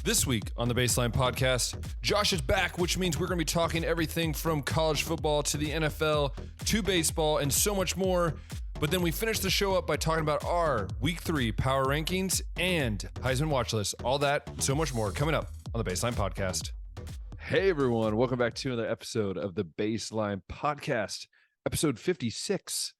This week on the Baseline Podcast, Josh is back, which means we're going to be talking everything from college football to the NFL to baseball and so much more. But then we finish the show up by talking about our Week 3 power rankings and Heisman watch list. All that and so much more coming up on the Baseline Podcast. Hey, everyone. Welcome back to another episode of the Baseline Podcast, episode 56.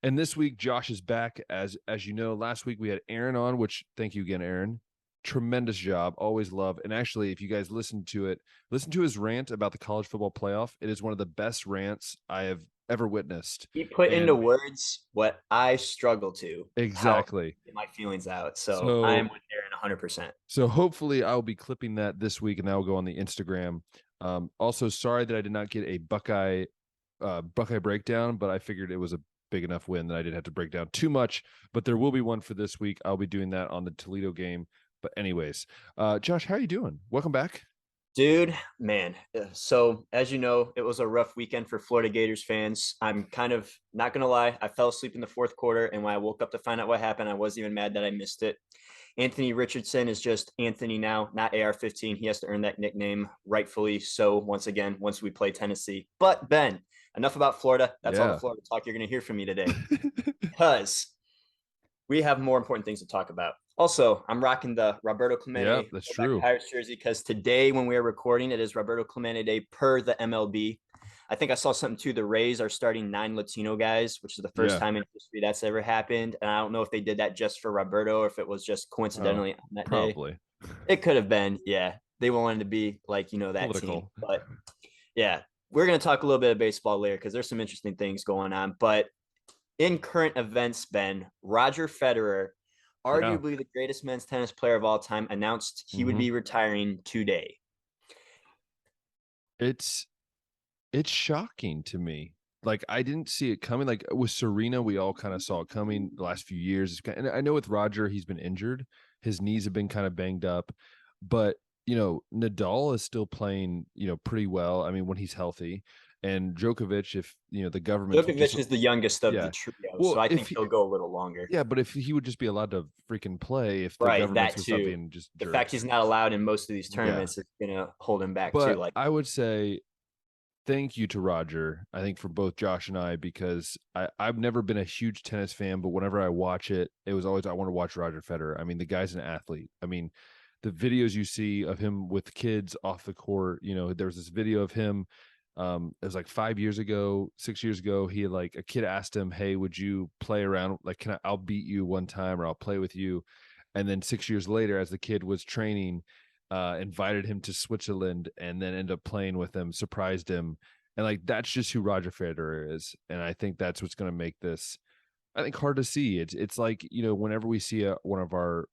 And this week, Josh is back. As you know, last week we had Aaron on, which thank you again, Aaron. Tremendous job. Always love. And actually, if you guys listen to his rant about the college football playoff. It is one of the best rants I have ever witnessed. He put into words what I struggle to. Exactly. Get my feelings out. So I am with Aaron 100%. So hopefully I'll be clipping that this week and that will go on the Instagram. Also, sorry that I did not get a Buckeye breakdown, but I figured it was a big enough win that I didn't have to break down too much. But there will be one for this week. I'll be doing that on the Toledo game. But anyways, Josh, how are you doing? Welcome back. Dude, man. So as you know, it was a rough weekend for Florida Gators fans. I'm kind of not going to lie. I fell asleep in the fourth quarter. And when I woke up to find out what happened, I wasn't even mad that I missed it. Anthony Richardson is just Anthony now, not AR-15. He has to earn that nickname rightfully. So once we play Tennessee. But Ben, enough about Florida. That's all the Florida talk you're going to hear from me today. Because we have more important things to talk about. Also, I'm rocking the Roberto Clemente Pirates jersey because today when we are recording, it is Roberto Clemente Day per the MLB. I think I saw something too. The Rays are starting 9 Latino guys, which is the first time in history that's ever happened. And I don't know if they did that just for Roberto or if it was just coincidentally on that day. It could have been. Yeah. They wanted to be like, that political team. But yeah, we're going to talk a little bit of baseball later because there's some interesting things going on. But in current events, Ben, Roger Federer, arguably the greatest men's tennis player of all time, announced he would be retiring today. It's shocking to me. Like, I didn't see it coming. Like with Serena, we all kind of saw it coming the last few years. And I know with Roger, he's been injured. His knees have been kind of banged up. But, Nadal is still playing, pretty well. I mean, when he's healthy. And Djokovic, if the government, Djokovic is the youngest of the trio, so I think he'll go a little longer. Yeah, but if he would just be allowed to freaking play, if the government was something, just the fact he's not allowed in most of these tournaments is gonna hold him back too. Like, I would say, thank you to Roger. I think for both Josh and I, because I've never been a huge tennis fan, but whenever I watch it, it was always I want to watch Roger Federer. I mean, the guy's an athlete. I mean, the videos you see of him with kids off the court. There was this video of him. It was like 6 years ago, he had a kid asked him, hey, would you play around? Like, I'll beat you one time or I'll play with you. And then 6 years later, as the kid was training, invited him to Switzerland and then ended up playing with him, surprised him. And that's just who Roger Federer is. And I think that's what's going to make this, I think, hard to see. It's like, whenever we see one of our,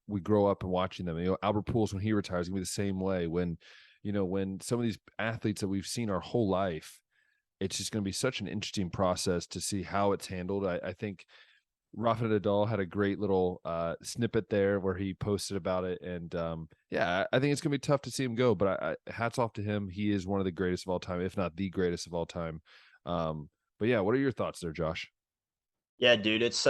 we grow up and watching them, Albert Pujols, when he retires, gonna be the same way. When some of these athletes that we've seen our whole life, it's just going to be such an interesting process to see how it's handled. I think Rafa Nadal had a great little snippet there where he posted about it. And I think it's going to be tough to see him go, but hats off to him. He is one of the greatest of all time, if not the greatest of all time. But yeah, what are your thoughts there, Josh? Yeah, dude, it's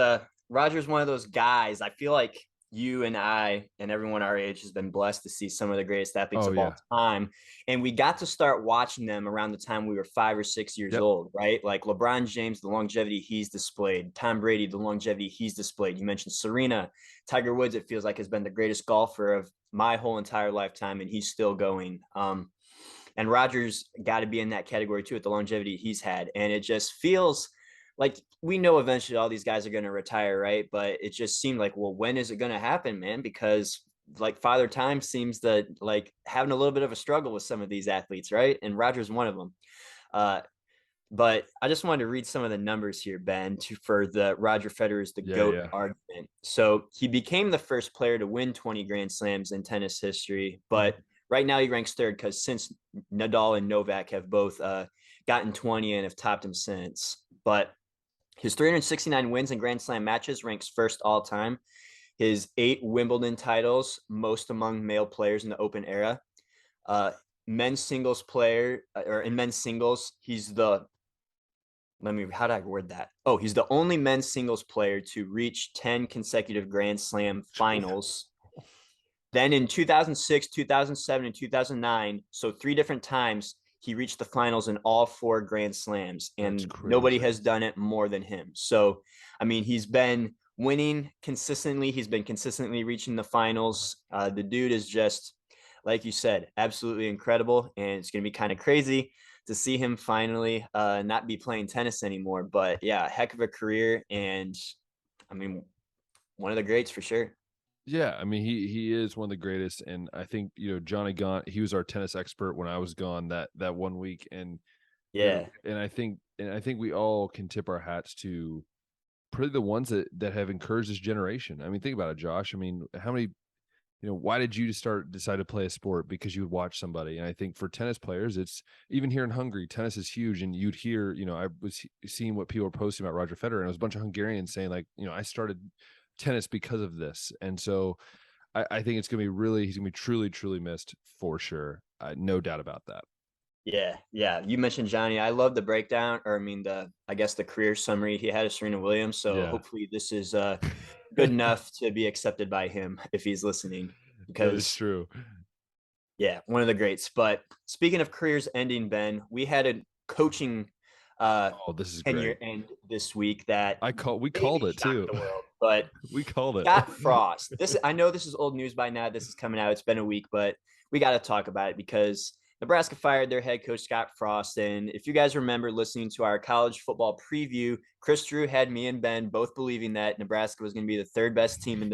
Roger's one of those guys. I feel like you and I and everyone our age has been blessed to see some of the greatest athletes of all time. And we got to start watching them around the time we were 5 or 6 years old, right? Like LeBron James, the longevity he's displayed, Tom Brady, the longevity he's displayed. You mentioned Serena, Tiger Woods, it feels like has been the greatest golfer of my whole entire lifetime, and he's still going. And Roger's got to be in that category too, with the longevity he's had. And it just feels like we know eventually all these guys are going to retire, right? But it just seemed like, well, when is it going to happen, man? Because Father Time seems to having a little bit of a struggle with some of these athletes, right? And Roger's one of them. But I just wanted to read some of the numbers here, Ben, for the Roger Federer's the GOAT argument. So he became the first player to win 20 Grand Slams in tennis history, but right now he ranks third because since Nadal and Novak have both gotten 20 and have topped him since. But his 369 wins in Grand Slam matches ranks first all time. His 8 Wimbledon titles, most among male players in the Open era. Men's singles player, or in men's singles, he's the how did I word that? Oh, he's the only men's singles player to reach 10 consecutive Grand Slam finals. Then in 2006, 2007, and 2009, so 3 different times, he reached the finals in all 4 Grand Slams, That's and nobody crazy. has done it more than him. So, I mean, he's been winning consistently. He's been consistently reaching the finals. The dude is just, like you said, absolutely incredible. And it's going to be kind of crazy to see him finally not be playing tennis anymore. But yeah, heck of a career. And I mean, one of the greats for sure. Yeah, I mean he is one of the greatest, and I think Johnny Gaunt. He was our tennis expert when I was gone that one week, and Yeah. I think we all can tip our hats to probably the ones that have encouraged this generation. I mean, think about it, Josh. I mean, how many why did you decide to play a sport? Because you would watch somebody. And I think for tennis players, it's even here in Hungary, tennis is huge. And you'd hear, I was seeing what people were posting about Roger Federer, and it was a bunch of Hungarians saying, like, I started tennis because of this. And so I think it's gonna be he's gonna be truly, truly missed for sure. No doubt about that. Yeah, yeah. You mentioned Johnny. I love the breakdown, or I mean, I guess the career summary he had of Serena Williams. So Yeah. hopefully this is good enough to be accepted by him if he's listening, That is because true. yeah, one of the greats. But speaking of careers ending, Ben, we had a coaching uh, Oh, this is tenure great. end this week that We called maybe it shocked too. the world, but We called it. Scott Frost. I know this is old news by now. This is coming out. It's been a week, but we got to talk about it because Nebraska fired their head coach Scott Frost. And if you guys remember listening to our college football preview, Chris Drew had me and Ben both believing that Nebraska was going to be the third best team in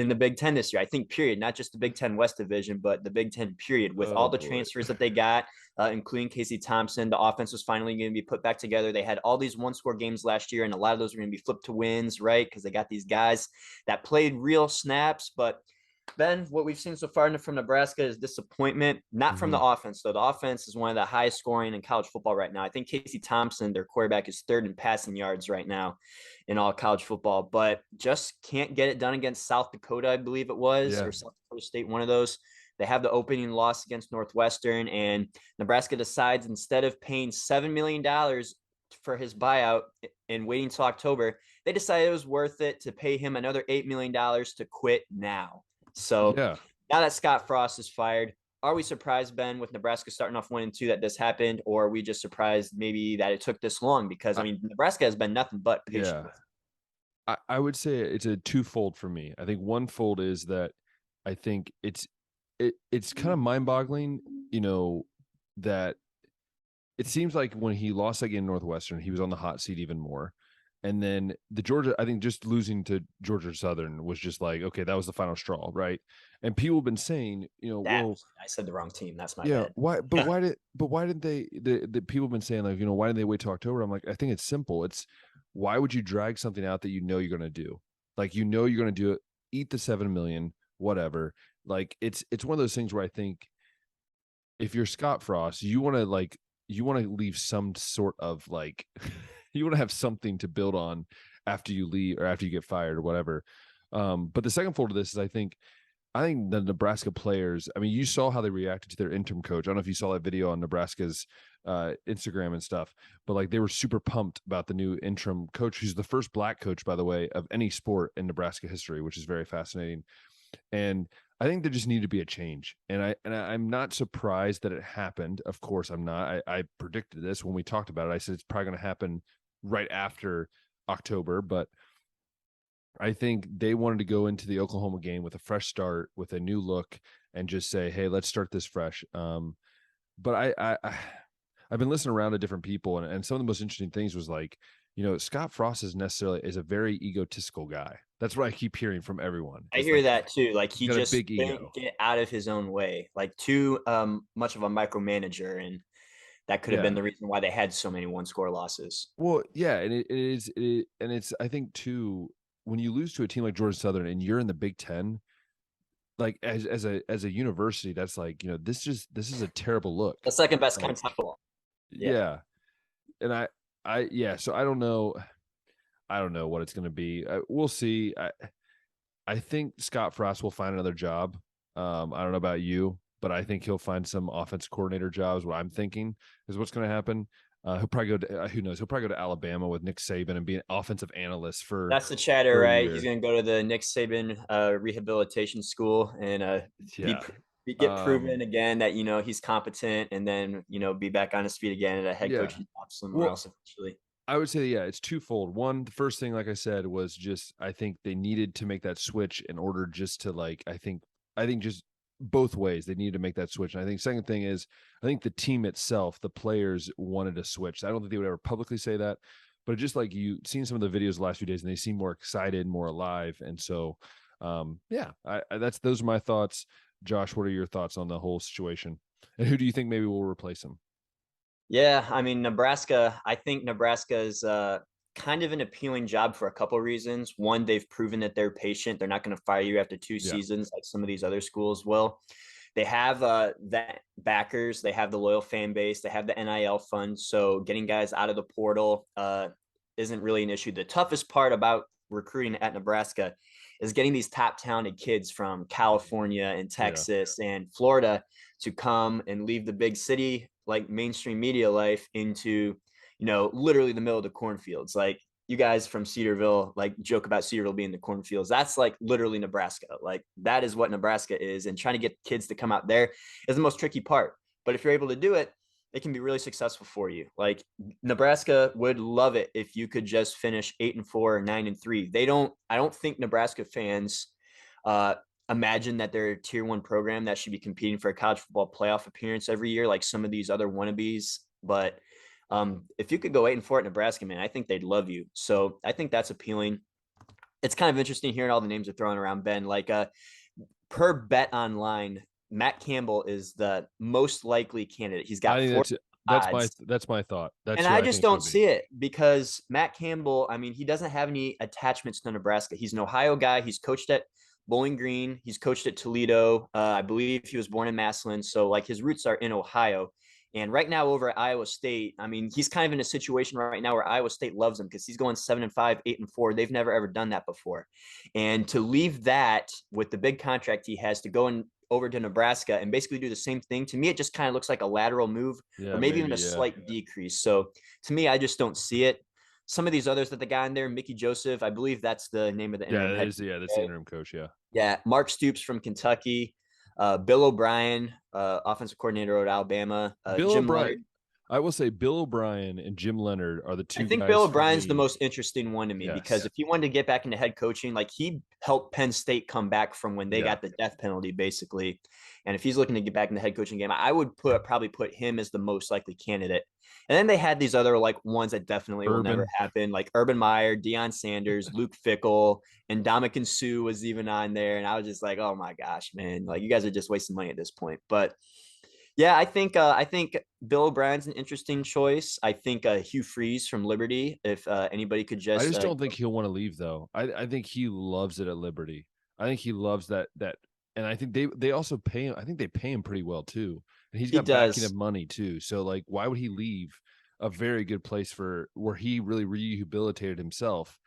the Big Ten this year. I think period, not just the Big Ten West Division, but the Big Ten period. With Oh all the boy. transfers that they got, including Casey Thompson, the offense was finally going to be put back together. They had all these one-score games last year, and a lot of those were going to be flipped to wins, right? Because they got these guys that played real snaps. But Ben, what we've seen so far from Nebraska is disappointment, not from the Mhm. offense, though. The offense is one of the highest scoring in college football right now. I think Casey Thompson, their quarterback, is third in passing yards right now in all college football, but just can't get it done against South Dakota, I believe it was, Yeah. or South Dakota State, one of those. They have the opening loss against Northwestern, and Nebraska decides instead of paying $7 million for his buyout and waiting till October, they decided it was worth it to pay him another $8 million to quit now. So Yeah. now that Scott Frost is fired, are we surprised, Ben, with Nebraska starting off 1-2 that this happened, or are we just surprised maybe that it took this long? Because I I, mean, Nebraska has been nothing but patient yeah. with. I would say it's a twofold for me. I think one fold is that I think it's kind of mind-boggling, that it seems like when he lost that game in Northwestern, he was on the hot seat even more. And then the Georgia, I think just losing to Georgia Southern was just like, okay, that was the final straw, right? And people have been saying, That well, I said the wrong team. That's my yeah, bad. why didn't they the people have been saying, like, why didn't they wait till October? I'm like, I think it's simple. It's why would you drag something out that you're gonna do? Like, you're gonna do it, eat the 7 million, whatever. Like, it's one of those things where I think if you're Scott Frost, you want to leave some sort of like you want to have something to build on after you leave or after you get fired or whatever. But the second fold of this is I think the Nebraska players, I mean, you saw how they reacted to their interim coach. I don't know if you saw that video on Nebraska's Instagram and stuff, but like they were super pumped about the new interim coach, who's the first black coach, by the way, of any sport in Nebraska history, which is very fascinating. And I think there just needed to be a change. I'm not surprised that it happened. Of course, I'm not. I predicted this when we talked about it. I said it's probably going to happen right after October, but I think they wanted to go into the Oklahoma game with a fresh start, with a new look, and just say, "Hey, let's start this fresh." But I've been listening around to different people, and some of the most interesting things was like, Scott Frost is a very egotistical guy. That's what I keep hearing from everyone. I Is hear like that too. Like he's he got a just big didn't ego. get out of his own way, like too much of a micromanager, and that could have been Yeah. the reason why they had so many one-score losses. Well, yeah, and and it's I think too, when you lose to a team like Georgia Southern and you're in the Big Ten, like as a university, that's like, this is a terrible look. The second best Like, college football. Yeah. yeah. And yeah, so I don't know. I don't know what it's going to be. We'll see. I think Scott Frost will find another job. I don't know about you, but I think he'll find some offense coordinator jobs. What I'm thinking is what's going to happen. He'll probably go to who knows? He'll probably go to Alabama with Nick Saban and be an offensive analyst That's the chatter, for a right? He's year. going to go to the Nick Saban rehabilitation school and be, Yeah. get proven again that he's competent, and then be back on his feet again at a head Yeah. coaching job somewhere Well, else eventually. I would say, yeah, it's twofold. One, the first thing, like I said, was just I think they needed to make that switch in order just to I think just both ways they needed to make that switch. And I think second thing is I think the team itself, the players wanted to switch. I don't think they would ever publicly say that, but just like you seen some of the videos the last few days and they seem more excited, more alive. And so yeah, those are my thoughts. Josh, what are your thoughts on the whole situation? And who do you think maybe will replace him? Yeah, I mean, Nebraska, I think Nebraska is kind of an appealing job for a couple of reasons. One, they've proven that they're patient. They're not going to fire you after two Yeah. seasons like some of these other schools will. They have that backers. They have the loyal fan base. They have the NIL fund. So getting guys out of the portal isn't really an issue. The toughest part about recruiting at Nebraska is getting these top talented kids from California and Texas and Florida to come and leave the big city like mainstream media life into literally the middle of the cornfields. Like, you guys from Cedarville like joke about Cedarville being the cornfields. That's like literally Nebraska. Like, that is what Nebraska is, and trying to get kids to come out there is the most tricky part. But if you're able to do it, it can be really successful for you. Like, Nebraska would love it if you could just finish 8-4 or 9-3. I don't think Nebraska fans imagine that they're a tier 1 program that should be competing for a college football playoff appearance every year, like some of these other wannabes. But if you could go 8-4 at Nebraska, man, I think they'd love you. So I think that's appealing. It's kind of interesting hearing all the names are throwing around, Ben. Like, per Bet Online, Matt Campbell is the most likely candidate. He's got 4 odds. That's my thought. That's and who I I just think it don't would be. see it because Matt Campbell, I mean, he doesn't have any attachments to Nebraska. He's an Ohio guy. He's coached at Bowling Green. He's coached at Toledo. I believe he was born in Massillon. So, like, his roots are in Ohio. And right now over at Iowa State, I mean, he's kind of in a situation right now where Iowa State loves him because he's going 7-5, 8-4. They've never ever done that before. And to leave that with the big contract he has to go over to Nebraska and basically do the same thing, to me, it just kind of looks like a lateral move, or maybe even a slight decrease. So to me, I just don't see it. Some of these others that they got in there, Mickey Joseph, I believe that's the name of the interim head coach. That's the interim coach. Yeah. Yeah. Mark Stoops from Kentucky, Bill O'Brien, offensive coordinator at Alabama, Bill Jim O'Brien. Leonard. I will say Bill O'Brien and Jim Leonard are the two I think guys Bill for O'Brien's the me. most interesting one to me because if he wanted to get back into head coaching, like, he helped Penn State come back from when they got the death penalty, basically. And if he's looking to get back in the head coaching game, I would probably put him as the most likely candidate. And then they had these other like ones that definitely will never happen, like Urban Meyer, Deion Sanders, Luke Fickell, and Ndamukong Suh was even on there. And I was just like, oh my gosh, man, like, you guys are just wasting money at this point. But yeah, I think Bill O'Brien's an interesting choice. I think Hugh Freeze from Liberty, if anybody could just. I just don't think he'll want to leave though. I think he loves it at Liberty. I think he loves that, and I think they also pay him. I think they pay him pretty well too, and he's got backing of money too. So, like, why would he leave a very good place for where he really rehabilitated himself,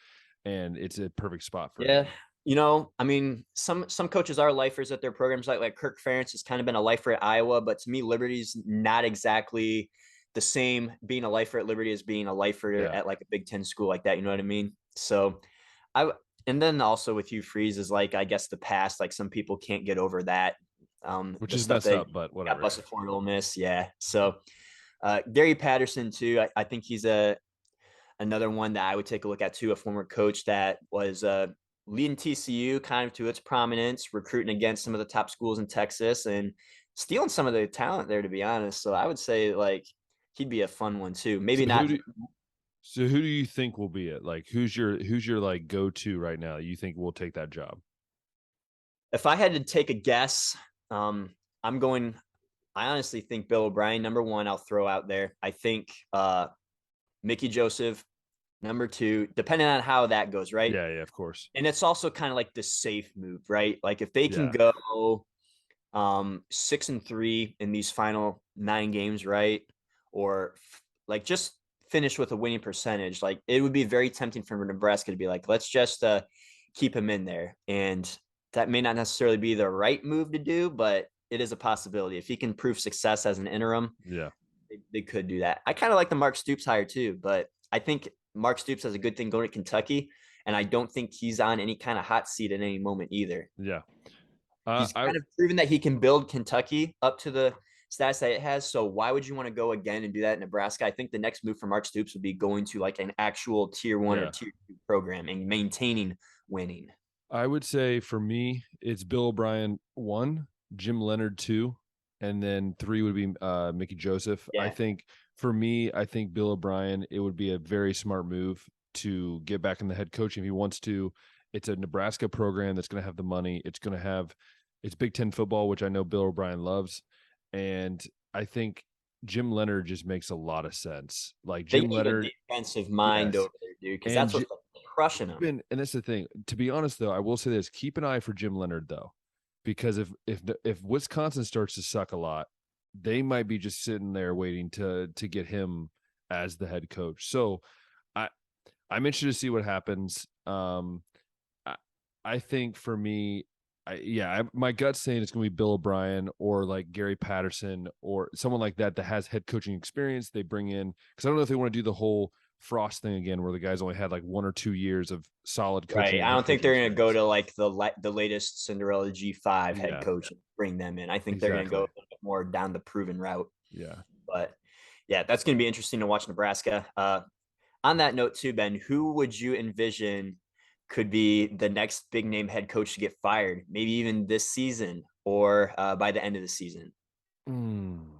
and it's a perfect spot for him. I mean, some coaches are lifers at their programs. Like Kirk Ferentz has kind of been a lifer at Iowa, but to me, Liberty's not exactly the same being a lifer at Liberty as being a lifer at like a Big Ten school like that. You know what I mean? So and then also with Hugh Freeze is like, I guess the past, like, some people can't get over that. Which is messed up, but whatever. Got busted for Ole Miss. Yeah. So Gary Patterson too. I think he's another one that I would take a look at too, a former coach that was leading TCU kind of to its prominence, recruiting against some of the top schools in Texas and stealing some of the talent there, to be honest. So I would say, like, he'd be a fun one too. Maybe not. So who do you think will be it? Like, who's your like go-to right now? You think will take that job? If I had to take a guess, I honestly think Bill O'Brien, number one, I'll throw out there. I think Mickey Joseph, number two, depending on how that goes, right? Yeah, of course. And it's also kind of like the safe move, right? Like, if they can go 6-3 in these final 9 games, right? Or like just finish with a winning percentage, like, it would be very tempting for Nebraska to be like, let's just keep him in there. And that may not necessarily be the right move to do, but it is a possibility. If he can prove success as an interim, They could do that. I kind of like the Mark Stoops hire too, but I think Mark Stoops has a good thing going to Kentucky, and I don't think he's on any kind of hot seat at any moment either. Yeah. He's I kind of proven that he can build Kentucky up to the stats that it has. So why would you want to go again and do that in Nebraska? I think the next move for Mark Stoops would be going to like an actual tier 1 or yeah. tier 2 program and maintaining winning. I would say for me, it's Bill O'Brien 1, Jim Leonard 2, and then 3 would be Mickey Joseph. I Yeah. think for me, I think Bill O'Brien, it would be a very smart move to get back in the head coaching if he wants to. It's a Nebraska program that's going to have the money. It's Big Ten football, which I know Bill O'Brien loves. And I think Jim Leonard just makes a lot of sense. Like They Jim need a Leonard, defensive mind yes. over there, dude, because And that's what's crushing them. and that's the thing. To be honest, though, I will say this: keep an eye for Jim Leonard, though, because if Wisconsin starts to suck a lot, they might be just sitting there waiting to get him as the head coach. So, I I'm interested to see what happens. I, I think for me, my gut's saying it's going to be Bill O'Brien or like Gary Patterson or someone like that has head coaching experience. They bring in because I don't know if they want to do the whole Frost thing again, where the guys only had like 1 or 2 years of solid coaching. Right. I don't think they're going to go to like the latest Cinderella G5 head Yeah, coach and bring them in. I think they're going to go a exactly. little bit more down the proven route. Yeah. But yeah, that's going to be interesting to watch Nebraska. On that note, too, Ben, who would you envision could be the next big name head coach to get fired? Maybe even this season or by the end of the season.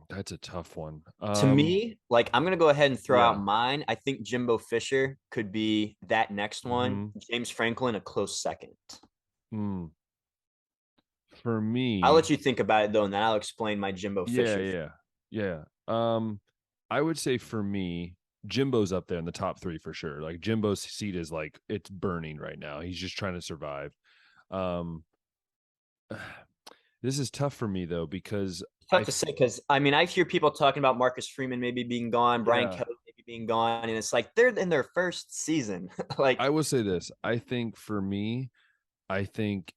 That's a tough one. To me, like I'm gonna go ahead and throw out Yeah. mine. I think Jimbo Fisher could be that next one. hmm James Franklin, a close second. Mm. For I'll let me, you think about it though, and then I'll explain my Jimbo yeah, Fisher. yeah, yeah. I would say for me, Jimbo's up there in the top 3 for sure. Like Jimbo's seat is like it's burning right now. He's just trying to survive. Um, this is tough for me though because It's tough to say because I mean I hear people talking about Marcus Freeman maybe being gone, Brian yeah, Kelly maybe being gone, and it's like they're in their first season. Like I will say this. I think for me, I think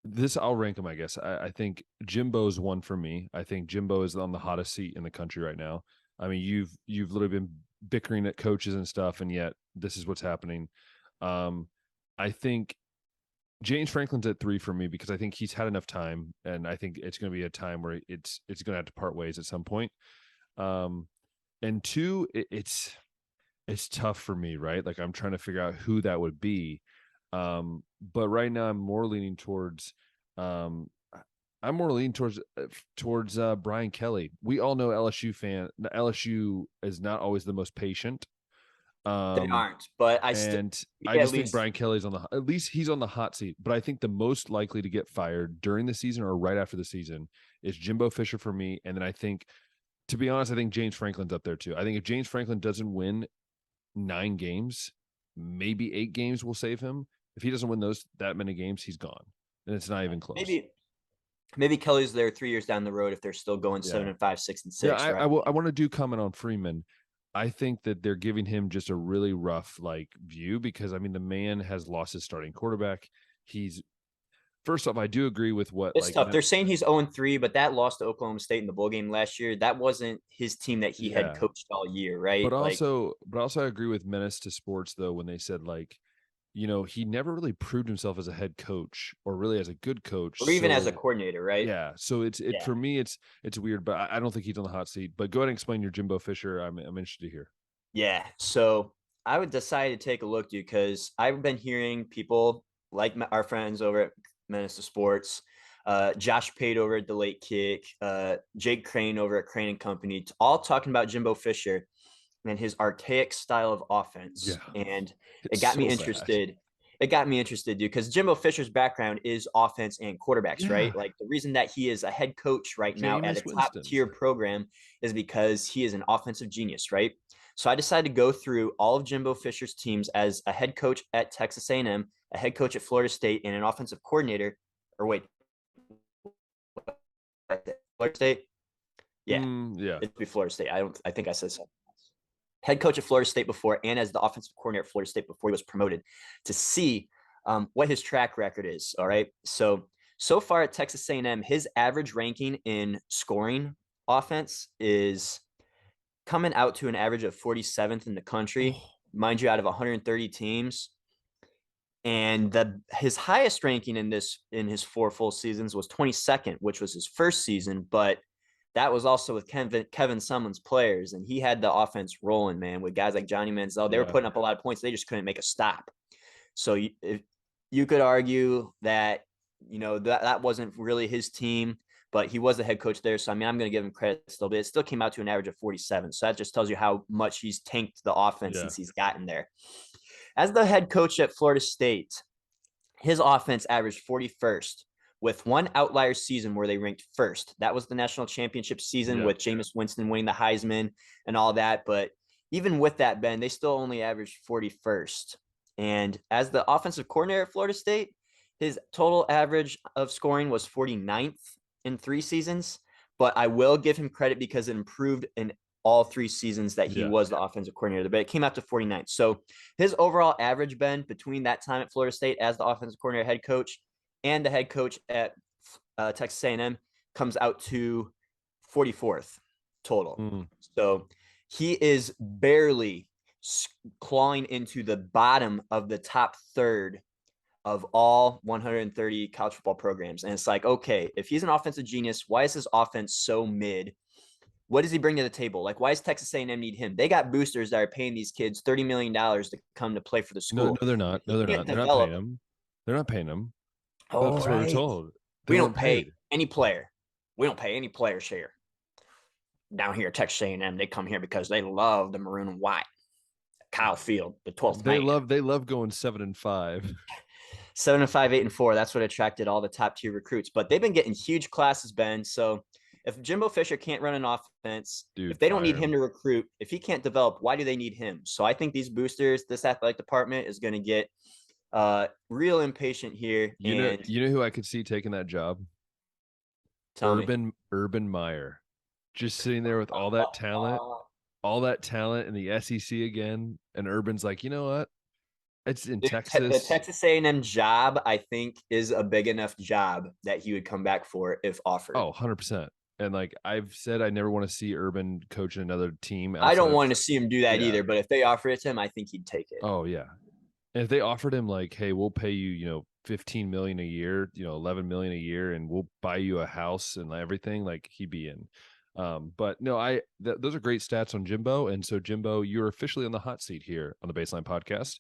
this I'll rank him, I guess. I think Jimbo's one for me. I think Jimbo is on the hottest seat in the country right now. I mean, you've literally been bickering at coaches and stuff, and yet this is what's happening. I think James Franklin's at 3 for me because I think he's had enough time, and I think it's going to be a time where it's going to have to part ways at some point. Um, and 2, it's tough for me, right? Like I'm trying to figure out who that would be. But right now I'm more leaning towards um I'm more leaning towards Brian Kelly. We all know LSU is not always the most patient. they Um aren't, but I still and I at just think least Brian Kelly's at least he's on the hot seat. But I think the most likely to get fired during the season or right after the season is Jimbo Fisher for me. And then I think, to be honest, I think James Franklin's up there too. I think if James Franklin doesn't win 9 games, maybe 8 games will save him. If he doesn't win that many games, he's gone, and it's not even close. maybe Kelly's there 3 years down the road if they're still going Yeah, 7-5, 6-6, yeah. right? I want to do comment on Freeman. I think that they're giving him just a really rough like view because I mean the man has lost his starting quarterback. He's first off, I do agree with what It's like tough. They're saying he's 0-3, but that loss to Oklahoma State in the bowl game last year, that wasn't his team that he had yeah, coached all year, right? Like, but also I agree with Menace to Sports though when they said like he never really proved himself as a head coach or really as a good coach. or even as a So coordinator, right? yeah, so Yeah. for me it's weird, but I don't think he's on the hot seat. But go ahead and explain your Jimbo Fisher. I'm interested to hear. Yeah. So I would decide to take a look, dude, because I've been hearing people like our friends over at Menace to Sports, Josh Pate over at the Late Kick, Jake Crane over at Crane and Company, all talking about Jimbo Fisher and his archaic style of offense. Yeah, And it it's got me so bad. interested. It got me interested, dude, because Jimbo Fisher's background is offense and quarterbacks, Yeah, right? Like the reason that he is a head coach right now at Jameis a top Winston's. tier program is because he is an offensive genius, right? So I decided to go through all of Jimbo Fisher's teams as a head coach at Texas A&M, a head coach at Florida State, and an offensive coordinator. Or wait, Florida State? Yeah, Yeah. it'd be Florida State. I think I said so. Head coach at Florida State before, and as the offensive coordinator at Florida State before he was promoted, to see what his track record is. All right, so far at Texas A&M, his average ranking in scoring offense is coming out to an average of 47th in the country, mind you, out of 130 teams. And his highest ranking in his 4 full seasons was 22nd, which was his first season, but that was also with Kevin Sumlin's players, and he had the offense rolling, man, with guys like Johnny Manziel. They were putting up a lot of points. They just couldn't make a stop. So you could argue that, that wasn't really his team, but he was the head coach there. So, I mean, I'm going to give him credit still, but it still came out to an average of 47. So that just tells you how much he's tanked the offense since he's gotten there. As the head coach at Florida State, his offense averaged 41st with one outlier season where they ranked first. That was the national championship season with Jameis Winston winning the Heisman and all that. But even with that, Ben, they still only averaged 41st. And as the offensive coordinator at Florida State, his total average of scoring was 49th in 3 seasons. But I will give him credit because it improved in all 3 seasons that he was the offensive coordinator, but it came out to 49th. So his overall average, Ben, between that time at Florida State as the offensive coordinator head coach and the head coach at Texas A&M comes out to 44th total. So he is barely clawing into the bottom of the top third of all 130 college football programs. And it's like, okay, if he's an offensive genius, why is his offense so mid? What does he bring to the table? Like, why does Texas A&M need him? They got boosters that are paying these kids $30 million to come to play for the school. No, they're not. No, they're not. They're not paying them. They're not paying them. Oh, that's what we're told. We don't pay any player. We don't pay any players here. Down here at Texas A&M, they come here because they love the maroon and white. Kyle Field, the 12th man. They love going 7-5. 7-5, 8-4. That's what attracted all the top tier recruits. But they've been getting huge classes, Ben. So if Jimbo Fisher can't run an offense, if they don't need him to recruit, if he can't develop, why do they need him? So I think these boosters, this athletic department is going to get real impatient here. You know who I could see taking that job? Urban Meyer, just sitting there with all that talent in the SEC again, and Urban's like, you know what? It's in Texas. The Texas A&M job, I think, is a big enough job that he would come back for if offered. Oh, 100%. And like I've said, I never want to see Urban coaching another team. I don't want to see him do that either, but if they offer it to him, I think he'd take it. Oh, yeah. And if they offered him like, hey, we'll pay you, $15 million a year, $11 million a year, and we'll buy you a house and everything, like he'd be in. But no, those are great stats on Jimbo. And so Jimbo, you're officially on the hot seat here on the Baseline Podcast.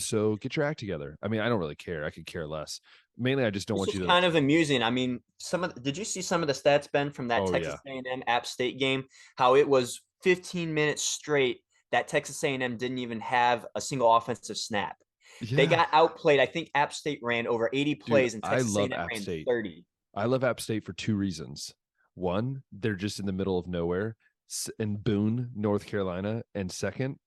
So get your act together. I mean, I don't really care. I could care less. Mainly, I just don't want you to. Kind of amusing. I mean, did you see some of the stats, Ben, from that Texas A&M App State game? How it was 15 minutes straight that Texas A&M didn't even have a single offensive snap. Yeah. They got outplayed. I think App State ran over 80 plays, and Texas A&M ran 30. I love App State for 2 reasons. One, they're just in the middle of nowhere in Boone, North Carolina, and second,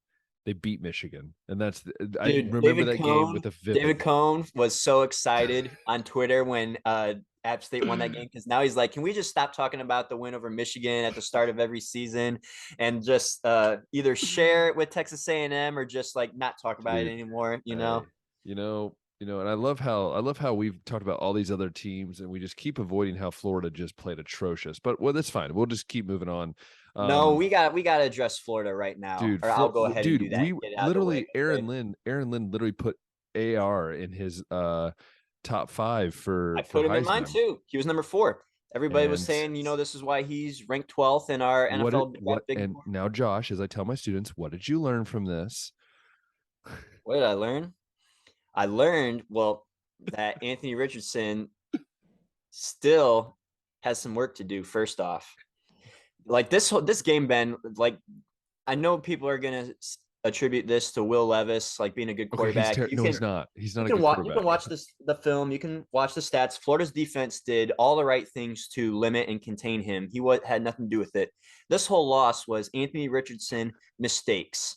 they beat Michigan, and I remember that game with a vivid. David Cohn was so excited on Twitter when App State won that game, because now he's like, can we just stop talking about the win over Michigan at the start of every season and just either share it with Texas A&M or just like not talk about it anymore, and I love how we've talked about all these other teams and we just keep avoiding how Florida just played atrocious. But that's fine. We'll just keep moving on. No, we got to address Florida right now. Dude, I'll go ahead and do that. We literally Aaron Lynn literally put AR in his top 5 for I put him Heisman. In mine too. He was number 4. Everybody was saying, this is why he's ranked 12th in our NFL. And now, Josh, as I tell my students, what did you learn from this? What did I learn? I learned, that Anthony Richardson still has some work to do. First off, like this game, Ben, like I know people are going to attribute this to Will Levis, like being a good quarterback. He's not. He's not a good quarterback. You can watch the film. You can watch the stats. Florida's defense did all the right things to limit and contain him. He had nothing to do with it. This whole loss was Anthony Richardson mistakes.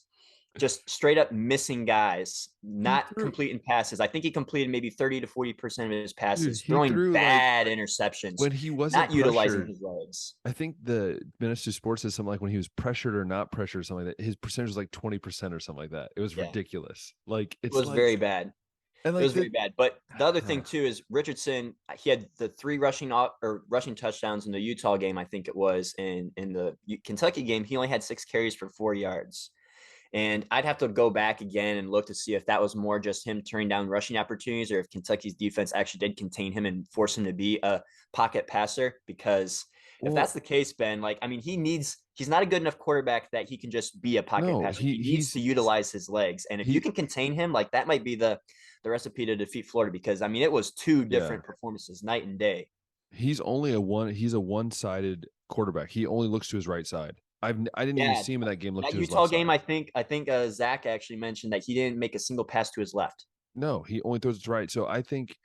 Just straight up missing guys, not completing passes. I think he completed maybe 30 to 40% of his passes, throwing bad interceptions when he wasn't not utilizing his legs. I think the Minister of Sports said something like when he was pressured or not pressured or something like that, his percentage was like 20% or something like that. It was ridiculous. Like it was very bad. And It like was very bad. But the other thing too is Richardson. He had the 3 rushing touchdowns in the Utah game. I think it was in the Kentucky game. He only had 6 carries for 4 yards. And I'd have to go back again and look to see if that was more just him turning down rushing opportunities or if Kentucky's defense actually did contain him and force him to be a pocket passer. Because if that's the case, Ben, like, I mean, he's not a good enough quarterback that he can just be a pocket no, passer. He needs to utilize his legs. And if you can contain him, like that might be the recipe to defeat Florida, because I mean, it was 2 different performances night and day. He's a one-sided quarterback. He only looks to his right side. I didn't even see him in that game look that to his Utah left game, side. I think Zach actually mentioned that he didn't make a single pass to his left. No, he only throws it right. So I think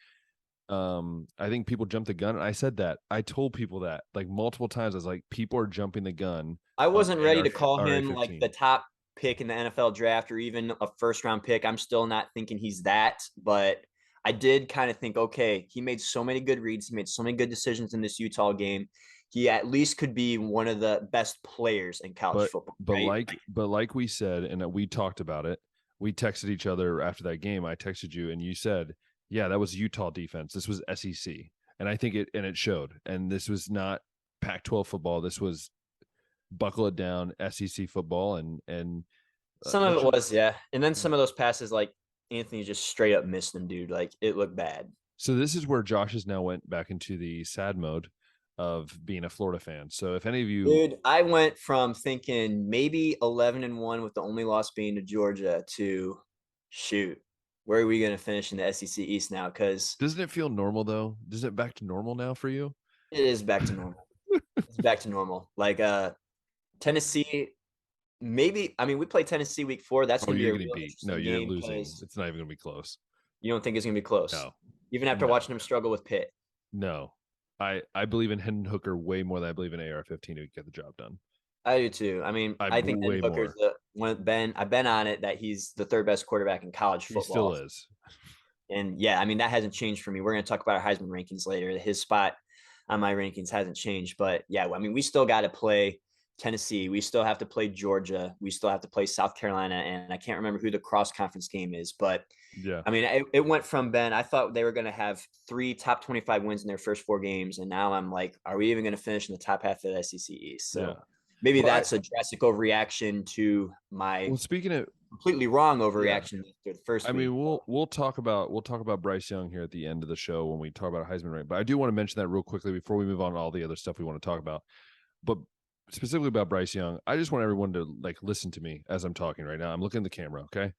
people jump the gun. And I said that. I told people that like multiple times. I was like, people are jumping the gun. I wasn't ready to call him RA15. like the top pick in the NFL draft or even a first round pick. I'm still not thinking he's that, but I did kind of think, okay, he made so many good reads. He made so many good decisions in this Utah game. He at least could be one of the best players in college football. But like we said, and we talked about it, we texted each other after that game. I texted you and you said, yeah, that was Utah defense. This was SEC. And I think it showed. And this was not Pac-12 football. This was buckle it down SEC football. And some of it was, yeah. And then some of those passes, like Anthony just straight up missed them, dude. Like it looked bad. So this is where Josh has now went back into the sad mode of being a Florida fan. So if any of you, dude, I went from thinking maybe 11-1 with the only loss being to Georgia to shoot, where are we going to finish in the SEC East now? Because doesn't it feel normal though? Is it back to normal now for you? It is back to normal. It's back to normal. Like Tennessee, maybe. I mean, we play Tennessee week 4. That's going to be a real beat. No, you're losing. It's not even going to be close. You don't think it's going to be close? No. Even after watching him struggle with Pitt? No. I believe in Hendon Hooker way more than I believe in AR-15 to get the job done. I do too. I mean, I think Hendon Hooker's I've been on it that he's the 3rd best quarterback in college football. He still is. And yeah, I mean, that hasn't changed for me. We're going to talk about our Heisman rankings later. His spot on my rankings hasn't changed. But yeah, I mean, we still got to play Tennessee. We still have to play Georgia. We still have to play South Carolina. And I can't remember who the cross conference game is. But yeah, I mean, it went from, Ben, I thought they were going to have 3 top 25 wins in their first 4 games. And now I'm like, are we even going to finish in the top half of the SEC East? So maybe that's a drastic overreaction to my speaking of completely wrong overreaction to the first. I mean, we'll talk about Bryce Young here at the end of the show when we talk about Heisman rank. But I do want to mention that real quickly before we move on to all the other stuff we want to talk about. But specifically about Bryce Young, I just want everyone to like listen to me as I'm talking right now. I'm looking at the camera, okay?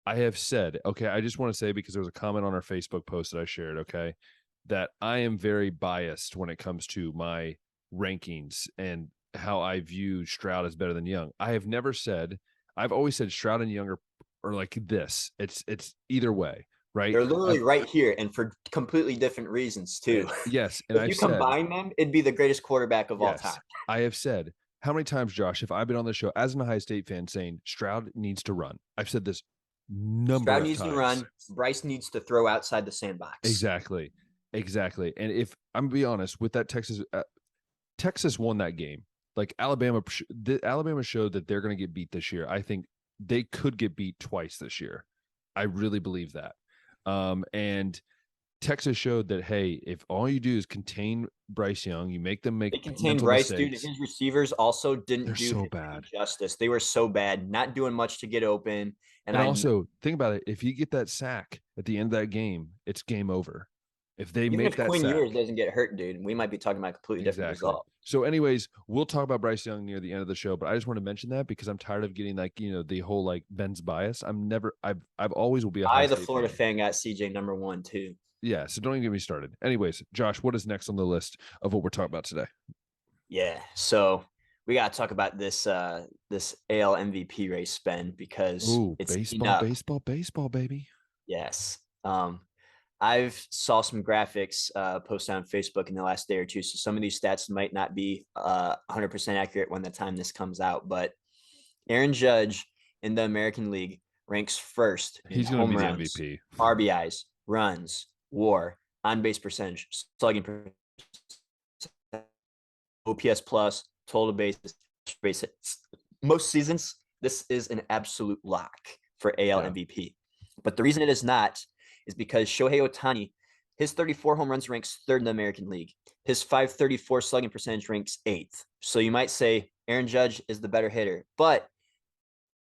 I have said, okay, I just want to say, because there was a comment on our Facebook post that I shared, okay, that I am very biased when it comes to my rankings and how I view Stroud as better than Young. I've always said Stroud and Young are like this. It's either way, right? They're literally right here, and for completely different reasons too. Yes, and if you combine them, it'd be the greatest quarterback of all time. I have said, how many times, Josh, if I've been on the show as an Ohio State fan saying Stroud needs to run? I've said this Stroud needs to run. Bryce needs to throw outside the sandbox. Exactly. And if I'm gonna be honest with that, Texas won that game. Like Alabama showed that they're going to get beat this year. I think they could get beat twice this year. I really believe that. And Texas showed that, hey, if all you do is contain Bryce Young, you make them make contain Bryce, mistakes. Dude. His receivers also didn't do so bad justice. They were so bad, not doing much to get open. And also think about it: if you get that sack at the end of that game, it's game over. If they make that Quinn sack, Ewers doesn't get hurt, dude, we might be talking about a completely different result. So, anyways, we'll talk about Bryce Young near the end of the show, but I just want to mention that because I'm tired of getting the whole like Ben's bias. I've always will be a the Florida fan got CJ number 1 too. Yeah, so don't even get me started. Anyways, Josh, what is next on the list of what we're talking about today? Yeah, so we got to talk about this this AL MVP race, Ben, because it's baseball, baby. Yes. I've saw some graphics posted on Facebook in the last day or two, so some of these stats might not be 100% accurate when the time this comes out, but Aaron Judge in the American League ranks first. He's going to be the MVP. RBIs, runs, WAR, on-base percentage, slugging percentage, OPS plus, total bases. Most seasons, this is an absolute lock for AL MVP. But the reason it is not is because Shohei Ohtani, his 34 home runs ranks third in the American League. His 534 slugging percentage ranks eighth. So you might say Aaron Judge is the better hitter, but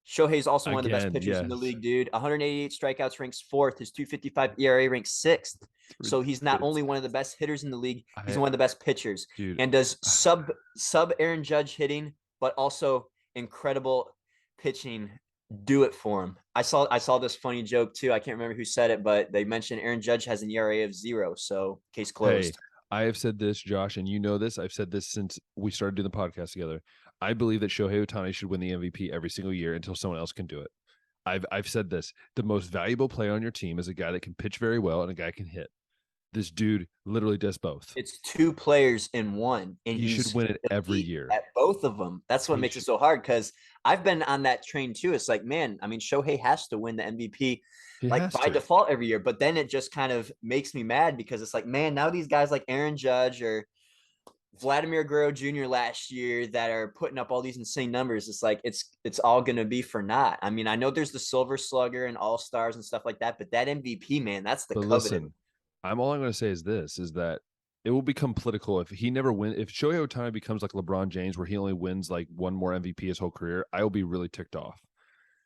Shohei's also one of the best pitchers in the league, dude. 188 strikeouts ranks fourth. His 255 ERA ranks sixth. So he's not only one of the best hitters in the league, he's one of the best pitchers. Dude. And does sub Aaron Judge hitting, but also incredible pitching do it for him. I saw this funny joke too. I can't remember who said it, but they mentioned Aaron Judge has an ERA of 0. So case closed. Hey, I have said this, Josh, and you know this. I've said this since we started doing the podcast together. I believe that Shohei Ohtani should win the MVP every single year until someone else can do it. I've said this. The most valuable player on your team is a guy that can pitch very well and a guy can hit. This dude literally does both. It's two players in one, and he should win it every year at both of them. That's what makes it so hard, because I've been on that train too. It's like, man, I mean, Shohei has to win the MVP by default every year, but then it just kind of makes me mad because it's like, man, now these guys like Aaron Judge or Vladimir Guerrero Jr. last year that are putting up all these insane numbers. It's like it's all going to be for naught. I mean, I know there's the Silver Slugger and All Stars and stuff like that, but that MVP, man, that's the coveted. Listen, all I'm going to say is this: is that it will become political if he never wins. If Shohei Ohtani becomes like LeBron James, where he only wins like one more MVP his whole career, I will be really ticked off.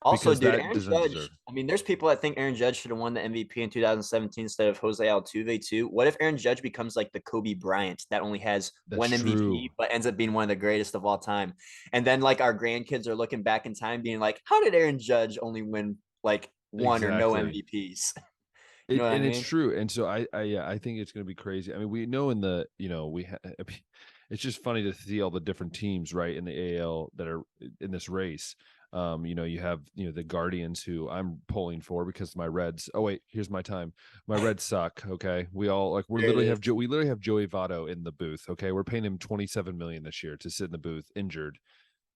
Also, dude, Aaron Judge, I mean, there's people that think Aaron Judge should have won the MVP in 2017 instead of Jose Altuve too. What if Aaron Judge becomes like the Kobe Bryant that only has one MVP but ends up being one of the greatest of all time? And then like our grandkids are looking back in time being like, how did Aaron Judge only win like one or no MVPs? You know what I mean? It's true. And so I think it's going to be crazy. I mean, we know it's just funny to see all the different teams, right, in the AL that are in this race. You have, the Guardians, who I'm pulling for because my Reds. Oh wait, here's my time. My Reds suck. Okay. We all literally have Joey Votto in the booth. Okay. We're paying him $27 million this year to sit in the booth injured,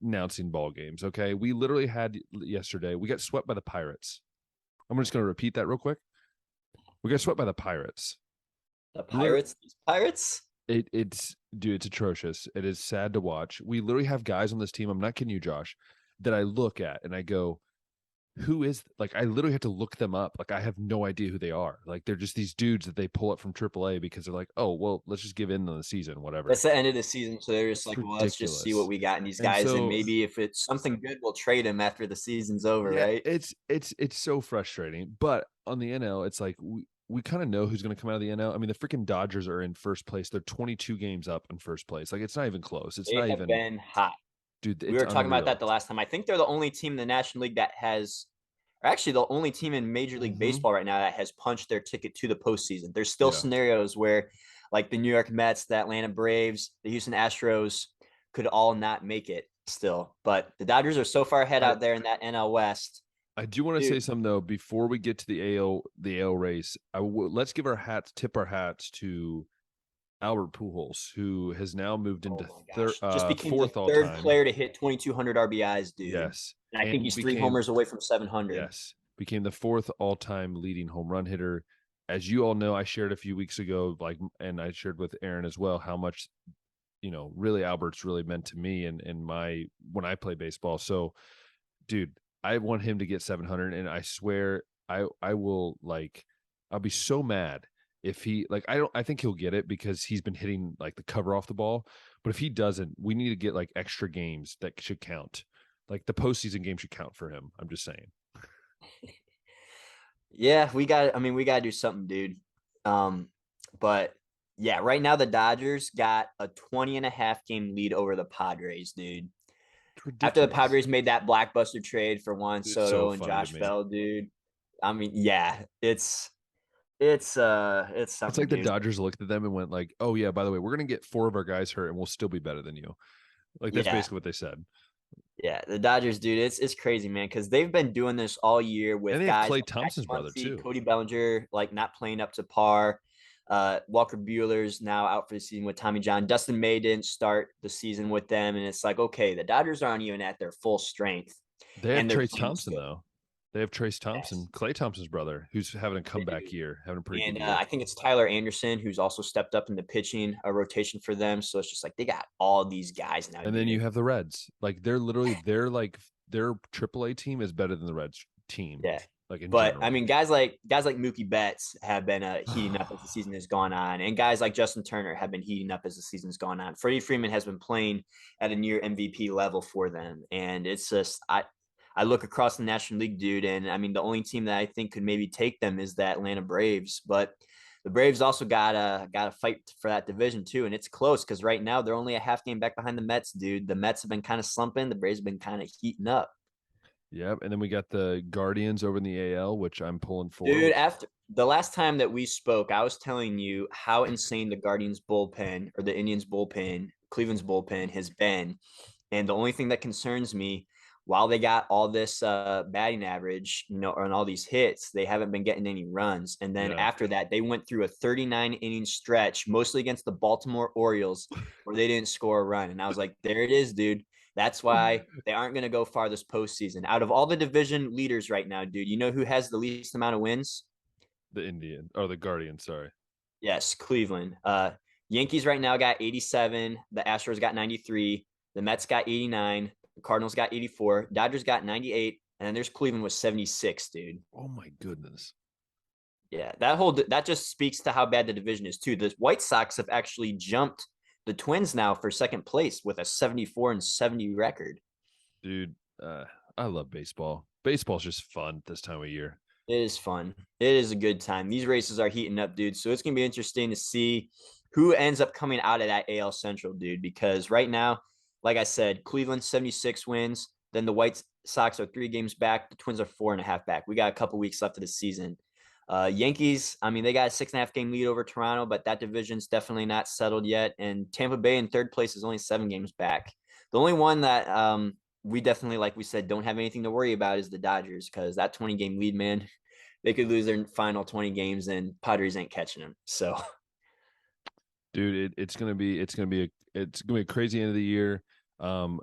announcing ball games. Okay. We literally had yesterday, we got swept by the Pirates. I'm just going to repeat that real quick. We got swept by the Pirates. The Pirates? These Pirates? It's atrocious. It is sad to watch. We literally have guys on this team, I'm not kidding you, Josh, that I look at and I go, who is, like, I literally have to look them up. Like, I have no idea who they are. Like, they're just these dudes that they pull up from AAA because they're like, oh, well, let's just give in on the season, whatever. It's the end of the season, so they're just like, well, let's just see what we got in these guys, and maybe if it's something good, we'll trade him after the season's over, right? It's so frustrating. But on the NL, it's like we kind of know who's going to come out of the NL. I mean, the freaking Dodgers are in first place. They're 22 games up in first place. Like, it's not even close. It's not even been hot. Dude, we were talking about that the last time. I think they're the only team in the National League that has, or actually the only team in Major League Baseball right now that has punched their ticket to the postseason. There's still scenarios where, like, the New York Mets, the Atlanta Braves, the Houston Astros could all not make it still. But the Dodgers are so far ahead out there in that NL West. I do want to say something though before we get to the AL race. Let's tip our hats to Albert Pujols, who has now moved into just became the third player to hit 2,200 RBIs, dude. Yes, and I think he's 3 homers away from 700. Yes, became the 4th all-time leading home run hitter. As you all know, I shared a few weeks ago, and I shared with Aaron as well, how much, really Albert's really meant to me and when I play baseball. So, dude, I want him to get 700, and I swear I will, I'll be so mad if he, I think he'll get it because he's been hitting like the cover off the ball. But if he doesn't, we need to get like extra games that should count. Like the postseason game should count for him. I'm just saying. Yeah, we got to do something, dude. But yeah, right now the Dodgers got a 20.5 game lead over the Padres, dude. After the Padres made that blockbuster trade for Juan Soto and Josh Bell, dude. I mean, yeah, it's something. It's like the Dodgers looked at them and went like, "Oh yeah, by the way, we're gonna get 4 of our guys hurt, and we'll still be better than you." Like that's basically what they said. Yeah, the Dodgers, dude, it's crazy, man, because they've been doing this all year with guys. Clay Thompson's brother too, Cody Bellinger, like not playing up to par. Walker Buehler's now out for the season with Tommy John. Dustin May didn't start the season with them, and it's like, okay, the Dodgers aren't even at their full strength. They have Trace Thompson though. They have Trace Thompson, Clay Thompson's brother, who's having a comeback year, having a pretty good year. I think it's Tyler Anderson, who's also stepped up into pitching a rotation for them. So it's just like they got all these guys now. And then you have the Reds. Like they're literally their AAA team is better than the Reds team. Yeah. like in But general. I mean, guys like Mookie Betts have been heating up as the season has gone on, and guys like Justin Turner have been heating up as the season's gone on. Freddie Freeman has been playing at a near MVP level for them, and it's just I look across the National League, dude, and I mean the only team that I think could maybe take them is the Atlanta Braves, but the Braves also gotta fight for that division too, and it's close because right now they're only a half game back behind the Mets, dude. The Mets have been kind of slumping, the Braves have been kind of heating up. Yep. And then we got the Guardians over in the AL, which I'm pulling for. Dude, after the last time that we spoke, I was telling you how insane the Guardians bullpen or the Indians bullpen, Cleveland's bullpen has been. And the only thing that concerns me, while they got all this batting average, and all these hits, they haven't been getting any runs. And then Yeah. after that, they went through a 39 inning stretch, mostly against the Baltimore Orioles, where they didn't score a run. And I was like, there it is, dude. That's why they aren't going to go far this postseason. Out of all the division leaders right now, dude, you know who has the least amount of wins? The Guardians, sorry. Yes, Cleveland. Yankees right now got 87. The Astros got 93. The Mets got 89. The Cardinals got 84. Dodgers got 98. And then there's Cleveland with 76, dude. Oh my goodness. Yeah, that just speaks to how bad the division is too. The White Sox have actually jumped the Twins now for second place with a 74-70 record. Dude, I love baseball. Baseball's just fun this time of year. It is fun. It is a good time. These races are heating up, dude. So it's going to be interesting to see who ends up coming out of that AL Central, dude. Because right now, like I said, Cleveland 76 wins. Then the White Sox are 3 games back. The Twins are 4.5 back. We got a couple weeks left of the season. Yankees, I mean, they got a 6.5 game lead over Toronto, but that division's definitely not settled yet. And Tampa Bay in third place is only 7 games back. The only one that we definitely, like we said, don't have anything to worry about is the Dodgers, because that 20 game lead, man, they could lose their final 20 games and Padres ain't catching them. So, dude, it's gonna be a crazy end of the year.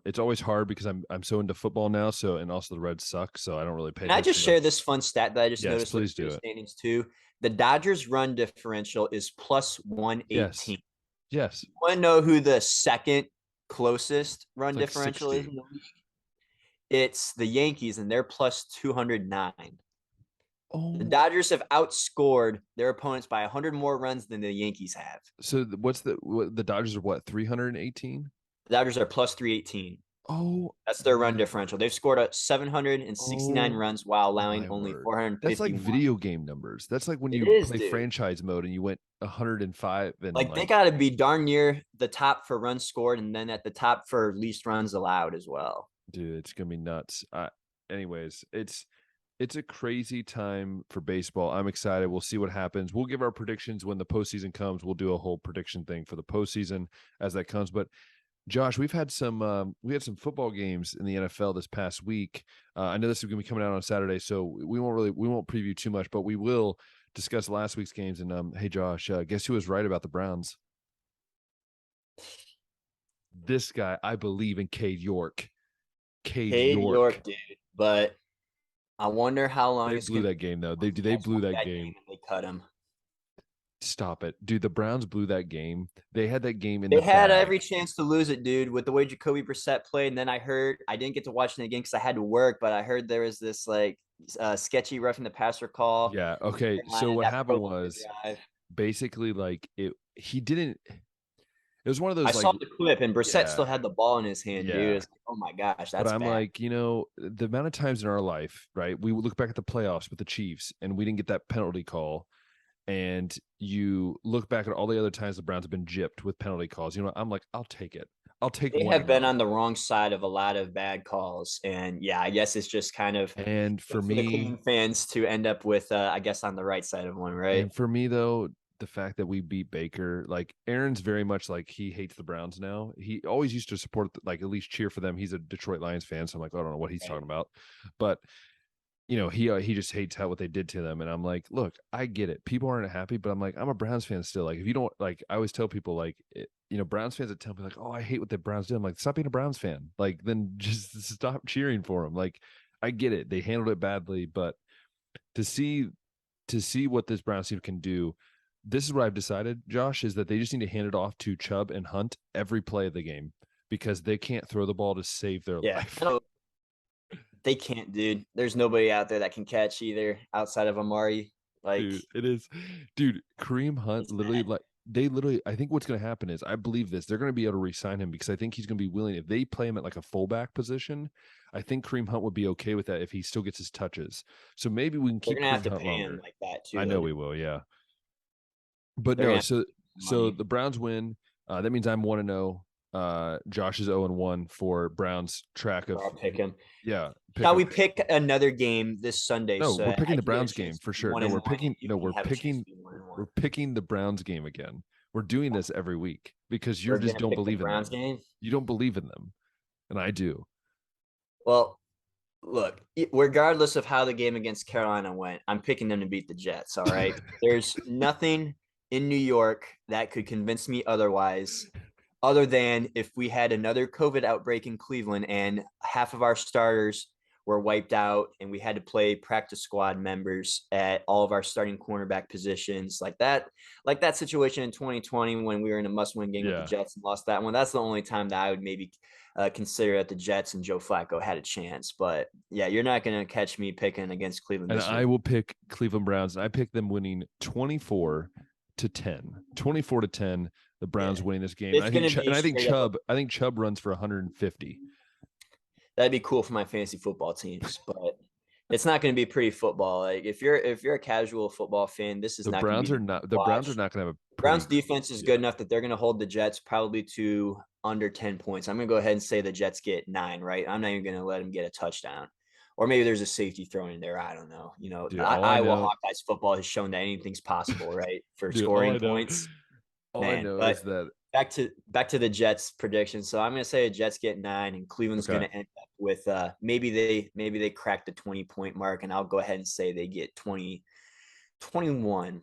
It's always hard because I'm so into football now. So, and also the Reds suck, so I don't really pay can I attention just to share them. this fun stat that I just Yes, noticed? please do it. Standings too. The Dodgers run differential is plus Yes. 118. Yes. You want to know who the second closest run It's like differential 60. is in the league? It's the Yankees, and they're plus 209. The Oh, Dodgers have outscored their opponents by 100 more runs than the Yankees have. so the Dodgers are what, 318? The Dodgers are plus 318. Oh, That's their run differential. They've scored 769 oh runs while allowing my only word. That's like 451. video game numbers. That's like when It you is, play dude. franchise mode and you went 105 and Like they got to be darn near the top for runs scored, and then at the top for least runs allowed as well. dude, it's gonna be nuts. Anyways, it's a crazy time for baseball. I'm excited. We'll see what happens. We'll give our predictions when the postseason comes. We'll do a whole prediction thing for the postseason as that comes. But Josh, we had some football games in the NFL this past week. I know this is going to be coming out on Saturday, so we won't preview too much, but we will discuss last week's games. And hey, Josh, guess who was right about the Browns? This guy, I believe in Cade York. Cade York, dude. But I wonder how long they blew that game though. They blew that game. They cut him. Stop it, dude. The Browns blew that game. They had that game in They the had bag. every chance to lose it, dude, with the way Jacoby Brissett played. And then I heard, I didn't get to watch it again because I had to work, but I heard there was this like sketchy roughing the passer call. Yeah. Okay. So what happened was basically like he didn't. It was one of those. I like, saw the clip, and Brissett yeah, still had the ball in his hand, yeah. dude. It's like, oh my gosh, that's But I'm bad. like, the amount of times in our life, right? We look back at the playoffs with the Chiefs, and we didn't get that penalty call. And you look back at all the other times the Browns have been gypped with penalty calls. I'm like, I'll take it. I'll take They one. have been on the wrong side of a lot of bad calls. And yeah, I guess it's just kind of and for the Cleveland fans to end up with, I guess, on the right side of one, right? And for me, though, the fact that we beat Baker, like Aaron's very much like he hates the Browns now. He always used to support, like at least cheer for them. He's a Detroit Lions fan, so I'm like, I don't know what he's talking about. But he just hates what they did to them. And I'm like, look, I get it. People aren't happy, but I'm like, I'm a Browns fan still. Like, if you don't like, I always tell people like, Browns fans that tell me like, oh, I hate what the Browns do. I'm like, stop being a Browns fan. Like, then just stop cheering for them. Like, I get it. They handled it badly, but to see what this Browns team can do, this is what I've decided, Josh, is that they just need to hand it off to Chubb and Hunt every play of the game because they can't throw the ball to save their life. They can't, dude. There's nobody out there that can catch either outside of Amari. Like, Dude, it is, dude. Kareem Hunt it's literally, bad. like, they literally. I think what's going to happen is, I believe this. They're going to be able to re-sign him because I think he's going to be willing. If they play him at like a fullback position, I think Kareem Hunt would be okay with that if he still gets his touches. So maybe we can They're keep gonna have Kareem to Hunt pay him longer. like that I too, though. know we will, yeah. But They're no, gonna have so money. the Browns win. That means I'm 1-0. Josh is 0-1 for Browns track of, I'll pick him. yeah, pick Shall of. we pick another game this Sunday No, so we're picking I the can get a Browns chance game to for be sure. one No, and we're one, and picking. you No, can we're have a chance picking. to be 1-1? We're picking the Browns game again. We're doing this every week because you We're just gonna don't pick the believe in Browns them. game. You don't believe in them, and I do. Well, look, regardless of how the game against Carolina went, I'm picking them to beat the Jets. All right. There's nothing in New York that could convince me otherwise, other than if we had another COVID outbreak in Cleveland and half of our starters were wiped out and we had to play practice squad members at all of our starting cornerback positions like that situation in 2020 when we were in a must-win game with the Yeah, Jets and lost that one. That's the only time that I would maybe consider that the Jets and Joe Flacco had a chance. But yeah, you're not going to catch me picking against Cleveland and this I week. will pick Cleveland Browns, and I pick them winning 24-10. 24-10. The Browns Yeah, winning this game. it's going to be And I think straight up. I think Chubb runs for 150. That'd be cool for my fantasy football teams, but it's not going to be pretty football. Like if you're a casual football fan, this is The not going to Browns be the are game not. to The Browns are watch. not going to have a Browns pretty. defense is Yeah, good enough that they're going to hold the Jets probably to under 10 points. I'm going to go ahead and say the Jets get 9, right? I'm not even going to let them get a touchdown. Or maybe there's a safety thrown in there. I don't know. dude. All I Iowa know, Hawkeyes football has shown that anything's possible, right? For dude. All I scoring know, points, all I man. know is But that. back to the Jets prediction. So I'm going to say the Jets get 9, and Cleveland's going Okay. to end up with maybe they crack the 20-point mark, and I'll go ahead and say they get 21.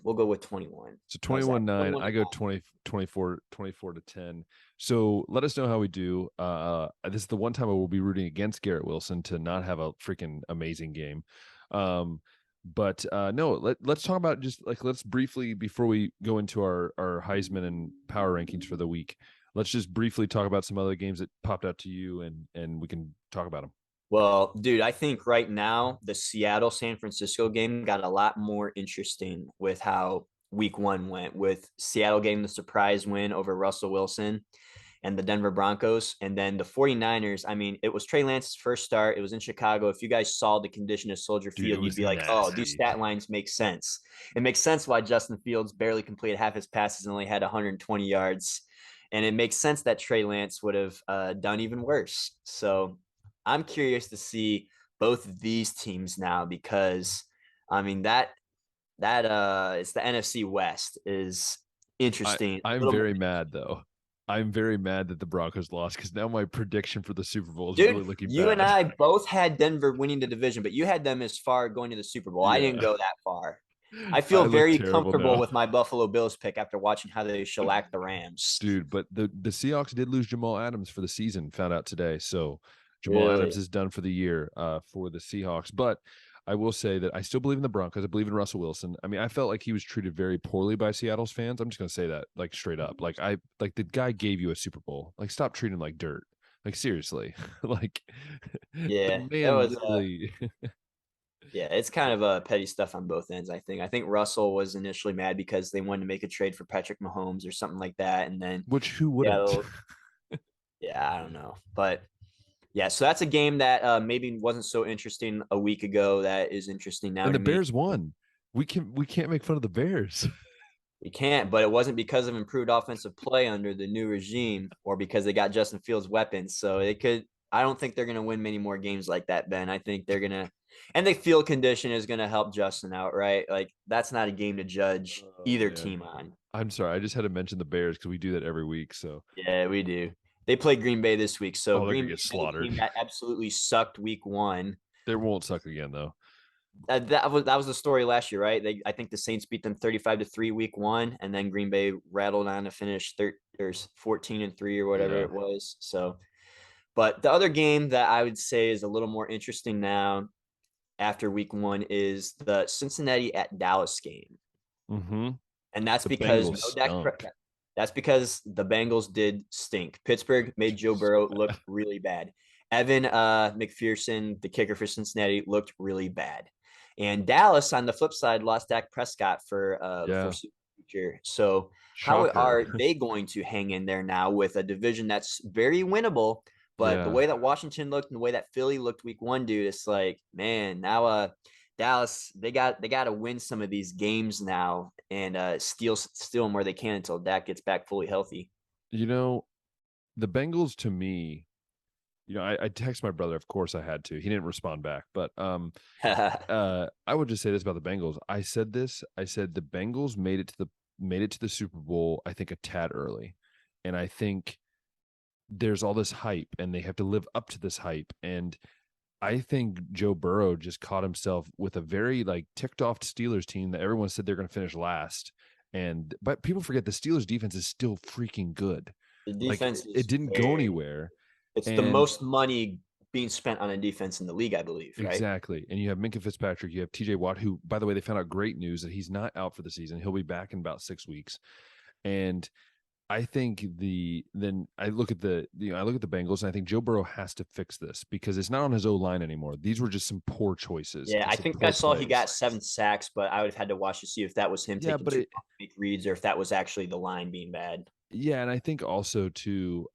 We'll go with 21. So How's that? 21-9. 21 I to go 9. 24-10. So let us know how we do. This is the one time I will be rooting against Garrett Wilson to not have a freaking amazing game. But no, let's talk about just like, let's briefly, before we go into our Heisman and power rankings for the week, let's just briefly talk about some other games that popped out to you, and we can talk about them. Well, dude, I think right now the Seattle San Francisco game got a lot more interesting with how week 1 went, with Seattle getting the surprise win over Russell Wilson and the Denver Broncos. And then the 49ers, I mean, it was Trey Lance's first start. It was in Chicago. If you guys saw the condition of Soldier Dude, it Field, you'd was be like, oh, these nasty. stat lines make sense. It makes sense why Justin Fields barely completed half his passes and only had 120 yards. And it makes sense that Trey Lance would have done even worse. So I'm curious to see both of these teams now because, I mean, that it's the NFC West is interesting. A I'm little more, very mad though. I'm very mad that the Broncos lost because now my prediction for the Super Bowl is really dude. looking You and bad. I both had Denver winning the division, but you had them as far going to the Super Bowl. I didn't Yeah. go that far. I feel I look very terrible comfortable now. with my Buffalo Bills pick after watching how they shellacked the Rams. Dude, but the Seahawks did lose Jamal Adams for the season, found out today. So Jamal Adams Really? is done for the year for the Seahawks. But I will say that I still believe in the Broncos. I believe in Russell Wilson. I mean, I felt like he was treated very poorly by Seattle's fans. I'm just gonna say that, like, straight up. Like the guy gave you a Super Bowl. Like, stop treating him like dirt. Like, seriously. Like, the Yeah, that man was literally. yeah, it's kind of petty stuff on both ends, I think. I think Russell was initially mad because they wanted to make a trade for Patrick Mahomes or something like that. And then, Which, who wouldn't? yeah, yeah, I don't know. But yeah, so that's a game that maybe wasn't so interesting a week ago. That is interesting now And to the me. Bears won. We can't make fun of the Bears. We can't, but it wasn't because of improved offensive play under the new regime or because they got Justin Fields weapons. So they could, I don't think they're going to win many more games like that, Ben. I think they're going to, and the field condition is going to help Justin out, right? Like that's not a game to judge Oh either man. team on. I'm sorry. I just had to mention the Bears because we do that every week. So, Yeah, we do. They play Green Bay this week. So oh, they're Green gonna Bay get is a team slaughtered. that absolutely sucked week 1. They won't suck again though. That was the story last year, right? I think the Saints beat them 35-3 week 1, and then Green Bay rattled on to finish 14-3 or whatever Yeah. it was. So, but the other game that I would say is a little more interesting now after week 1 is the Cincinnati at Dallas game, Mm-hmm. and that's The because Bengals no Dak. stunk. That's because the Bengals did stink. Pittsburgh made Joe Burrow look really bad. Evan McPherson, the kicker for Cincinnati, looked really bad. And Dallas, on the flip side, lost Dak Prescott for the Yeah. foreseeable future. So how Shocker. are they going to hang in there now with a division that's very winnable? But the Yeah. way that Washington looked and the way that Philly looked week one, dude, it's like, man, now Dallas, they got to win some of these games now and steal them where they can until Dak gets back fully healthy. You know, the Bengals to me, I text my brother, of course I had to. He didn't respond back, but I would just say this about the Bengals. I said the Bengals made it to the Super Bowl, I think a tad early. And I think there's all this hype and they have to live up to this hype. And I think Joe Burrow just caught himself with a very like ticked off Steelers team that everyone said they're going to finish last. But people forget the Steelers defense is still freaking good. The Like defense it is didn't go anywhere. it's the And most money being spent on a defense in the league, I believe, right? exactly. And you have Minka Fitzpatrick, you have TJ Watt, who, by the way, they found out great news that he's not out for the season. He'll be back in about 6 weeks. And I think I look at the Bengals and I think Joe Burrow has to fix this because it's not on his O line anymore. These were just some poor choices. Yeah, I Some think I poor saw he plays. got 7 sacks, but I would have had to watch to see if that was him Yeah, taking but too long to make reads or if that was actually the line being bad. yeah, and I think also too,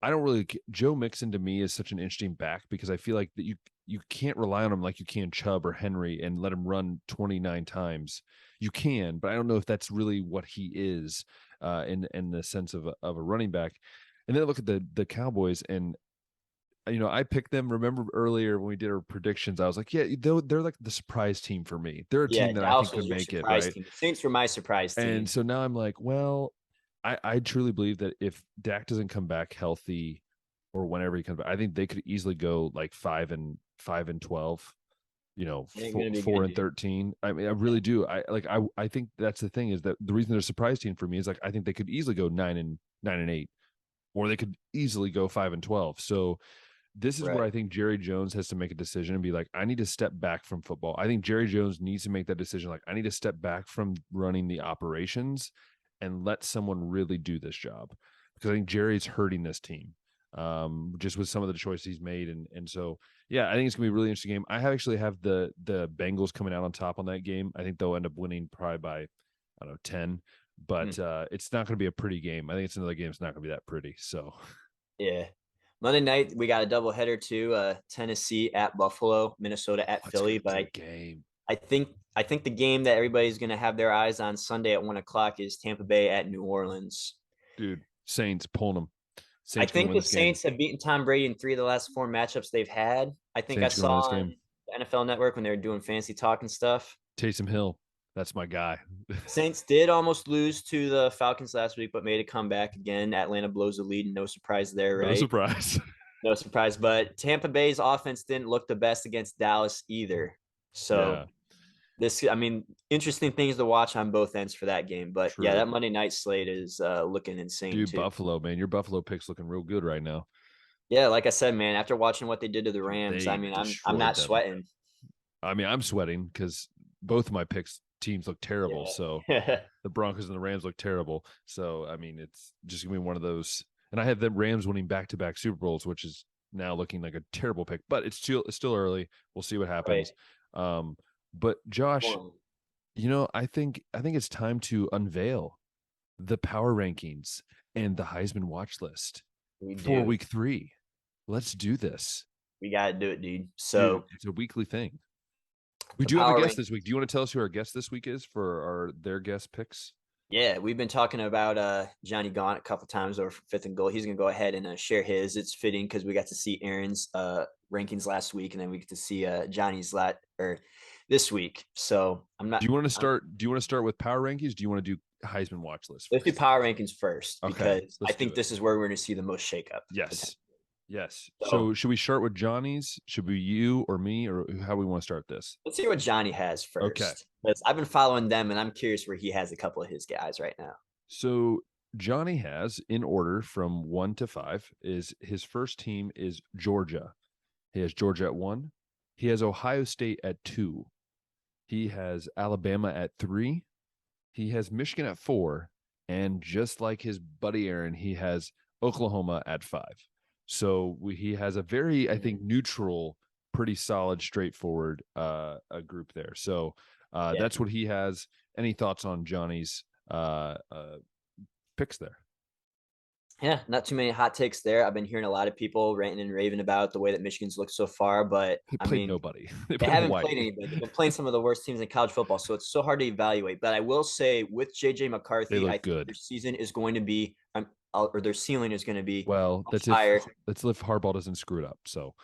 I don't really Joe Mixon to me is such an interesting back because I feel like that you can't rely on him like you can Chubb or Henry and let him run 29 times. You can, but I don't know if that's really what he is in the sense of a running back. And then I look at the Cowboys and I picked them. Remember earlier when we did our predictions, I was like, yeah, they're like the surprise team for me. They're a Yeah, team that I Dallas think was could your make it, surprise right? team. The Saints were my surprise And team. so now I'm like, well, I truly believe that if Dak doesn't come back healthy or whenever he comes back, I think they could easily go like 5-12, It ain't gonna be four good, and dude. 13. I mean, I really do. I think that's the thing is that the reason they're a surprise team for me is like I think they could easily go 9-8, or they could easily go 5-12. So this is where Right. I think Jerry Jones has to make a decision and be like, I need to step back from football. I think Jerry Jones needs to make that decision. Like, I need to step back from running the operations and let someone really do this job because I think Jerry's hurting this team just with some of the choices he's made. And so, yeah, I think it's gonna be a really interesting game. Actually have the Bengals coming out on top on that game. I think they'll end up winning probably by, I don't know, 10, but it's not going to be a pretty game. I think it's another game. It's not going to be that pretty. So Yeah. Monday night we got a doubleheader too. Tennessee at Buffalo, Minnesota at it's gonna Philly. be a But good game. I think the game that everybody's gonna have their eyes on Sunday at 1 o'clock is Tampa Bay at New Orleans. Dude, Saints pulling them. I Saints gonna think win the this game. Saints have beaten Tom Brady in 3 of the last 4 matchups they've had. I think I Saints gonna win saw this on game. the NFL Network when they were doing fancy talk and stuff. Taysom Hill, that's my guy. Saints did almost lose to the Falcons last week, but made a comeback again. Atlanta blows the lead, and no surprise there, No right? surprise. No surprise. But Tampa Bay's offense didn't look the best against Dallas either. So Yeah, I mean, interesting things to watch on both ends for that game. But yeah, true. that Monday night slate is looking insane Dude, too. Buffalo, man, your Buffalo pick's looking real good right now. Yeah, like I said, man, after watching what they did to the Dude, Rams, I they mean, I'm destroyed not them. sweating. I mean, I'm sweating because both of my picks teams look terrible. So Yeah. the Broncos and the Rams look terrible. So I mean, it's just gonna be one of those. And I have the Rams winning back-to-back Super Bowls, which is now looking like a terrible pick. But it's still early. We'll see what Right. happens. But Josh, I think it's time to unveil the power rankings and the Heisman watch list We for do. week 3. Let's do this. We got to do it, dude. Dude, So it's a weekly thing. We the do have a power guest rank. this week. Do you want to tell us who our guest this week is for their guest picks? Yeah, we've been talking about Johnny Gaunt a couple times over fifth and goal. He's gonna go ahead and share his. It's fitting because we got to see Aaron's rankings last week, and then we get to see Johnny's this week. So Do you want to start with power rankings? Do you want to do Heisman watch list let's do first? power rankings first Okay, because I let's do think it. this is where we're gonna see the most shakeup. Yes. Yes. So So should we start with Johnny's? Should we you or me or how we want to start this? let's see what Johnny has Okay. first. Because I've been following them, and I'm curious where he has a couple of his guys right now. So Johnny has in order from 1 to 5 is his first team is Georgia. He has Georgia at 1. He has Ohio State at 2. He has Alabama at 3. He has Michigan at 4. And just like his buddy Aaron, he has Oklahoma at 5. So he has a very, I think, neutral, pretty solid, straightforward a group there. So Yeah. that's what he has. Any thoughts on Johnny's picks there? Yeah, not too many hot takes there. I've been hearing a lot of people ranting and raving about the way that Michigan's looked so far, but They I played mean, nobody. They they played haven't played Hawaii. anybody. They've been playing some of the worst teams in college football, so it's so hard to evaluate. But I will say, with JJ They McCarthy, I look think good. their season is going to be, or their ceiling is going to be Well, much higher. that's if Harbaugh doesn't screw it up. So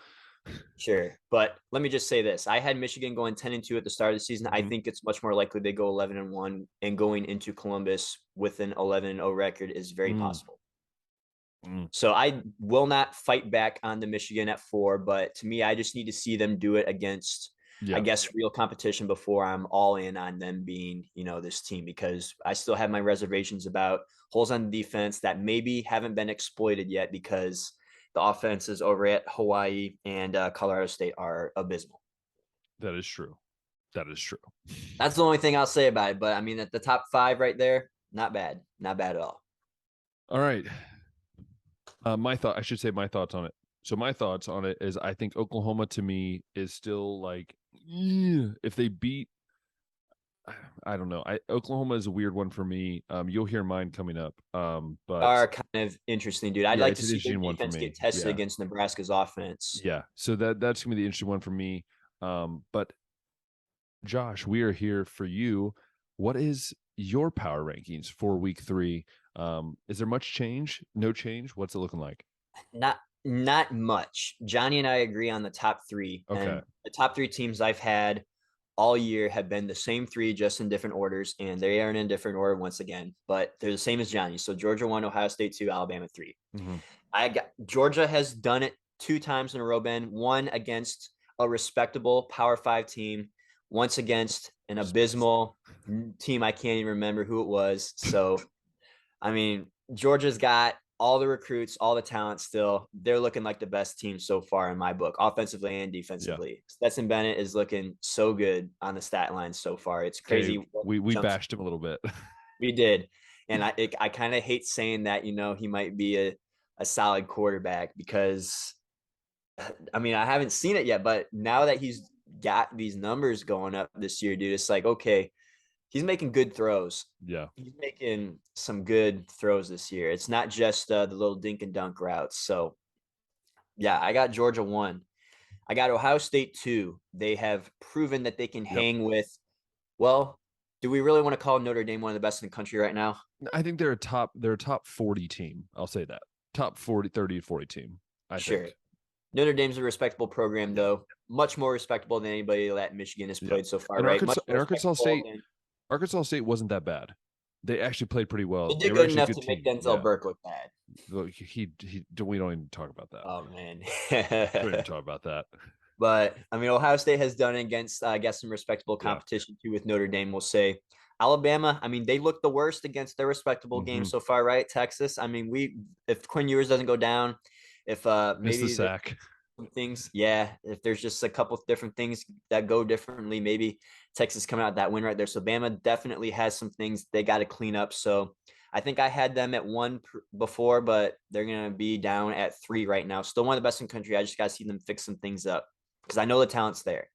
Sure, but let me just say this: I had Michigan going 10-2 at the start of the season. I Mhm. think it's much more likely they go 11-1, and going into Columbus with an 11-0 record is very Mm, possible. mm. So I will not fight back on the Michigan at 4, but to me, I just need to see them do it against, I Yeah, guess, real competition before I'm all in on them being, this team, because I still have my reservations about holes on the defense that maybe haven't been exploited yet because the offenses over at Hawaii and Colorado State are abysmal. that is true. That is true. That's the only thing I'll say about it. But I mean, at the top 5 right there, not bad. Not bad at all. All right. I should say my thoughts on it. So my thoughts on it is I think Oklahoma to me is still like if they beat I don't know. Oklahoma is a weird one for me. You'll hear mine coming up. But Are kind of interesting, dude. I'd yeah, like it's to an see their interesting one for defense me. get tested Yeah. against Nebraska's offense. Yeah. So that's gonna be the interesting one for me. But Josh, we are here for you. What is your power rankings for week 3? Is there much change? No change? What's it looking like? Not much. Johnny and I agree on the top 3, Okay. and the top 3 teams I've had all year have been the same 3, just in different orders, and they aren't in different order once again, but they're the same as Johnny. So Georgia 1, Ohio State 2, Alabama 3. Mm-hmm. I got Georgia has done it 2 times in a row, Ben. One against a respectable Power 5 team, once against an abysmal team I can't even remember who it was. So, I mean, Georgia's got all the recruits, all the talent still. They're looking like the best team so far in my book, offensively and Yeah. defensively. Stetson Bennett is looking so good on the stat line so far. It's Okay. crazy. We Jumps bashed him a little bit. we did. And I kind of hate saying that, he might be a solid quarterback because, I mean, I haven't seen it yet, but now that he's got these numbers going up this year, dude, it's like, okay, he's making good throws. Yeah. He's making some good throws this year. It's not just the little dink and dunk routes. So, yeah, I got Georgia 1. I got Ohio State 2. They have proven that they can Yep. hang with, well, do we really want to call Notre Dame one of the best in the country right now? I think they're a top 40 team. I'll say that. Top 40, 30 to 40 team, I Sure. think. Notre Dame's a respectable program, Yeah. though. Much more respectable than anybody that Michigan has Yeah. played so far, And right? Much more respectable than Arkansas State wasn't that bad. They actually played pretty well. they They did were good actually a enough good to make team. Denzel Yeah. Burke look bad. Look, we don't even talk about that. Oh man. Don't even talk about that. But I mean, Ohio State has done it against, I guess, some respectable Yeah. competition too with Notre Dame. We'll say Alabama. I mean, they look the worst against their respectable game so far, right? Texas. I mean, if Quinn Ewers doesn't go down, if Miss the maybe sack. some things, yeah, if there's just a couple of different things that go differently, maybe Texas coming out that win right there. So Bama definitely has some things they got to clean up. So I think I had them at 1 before, but they're gonna be down at 3 right now. Still one of the best in the country. I just got to see them fix some things up because I know the talent's there.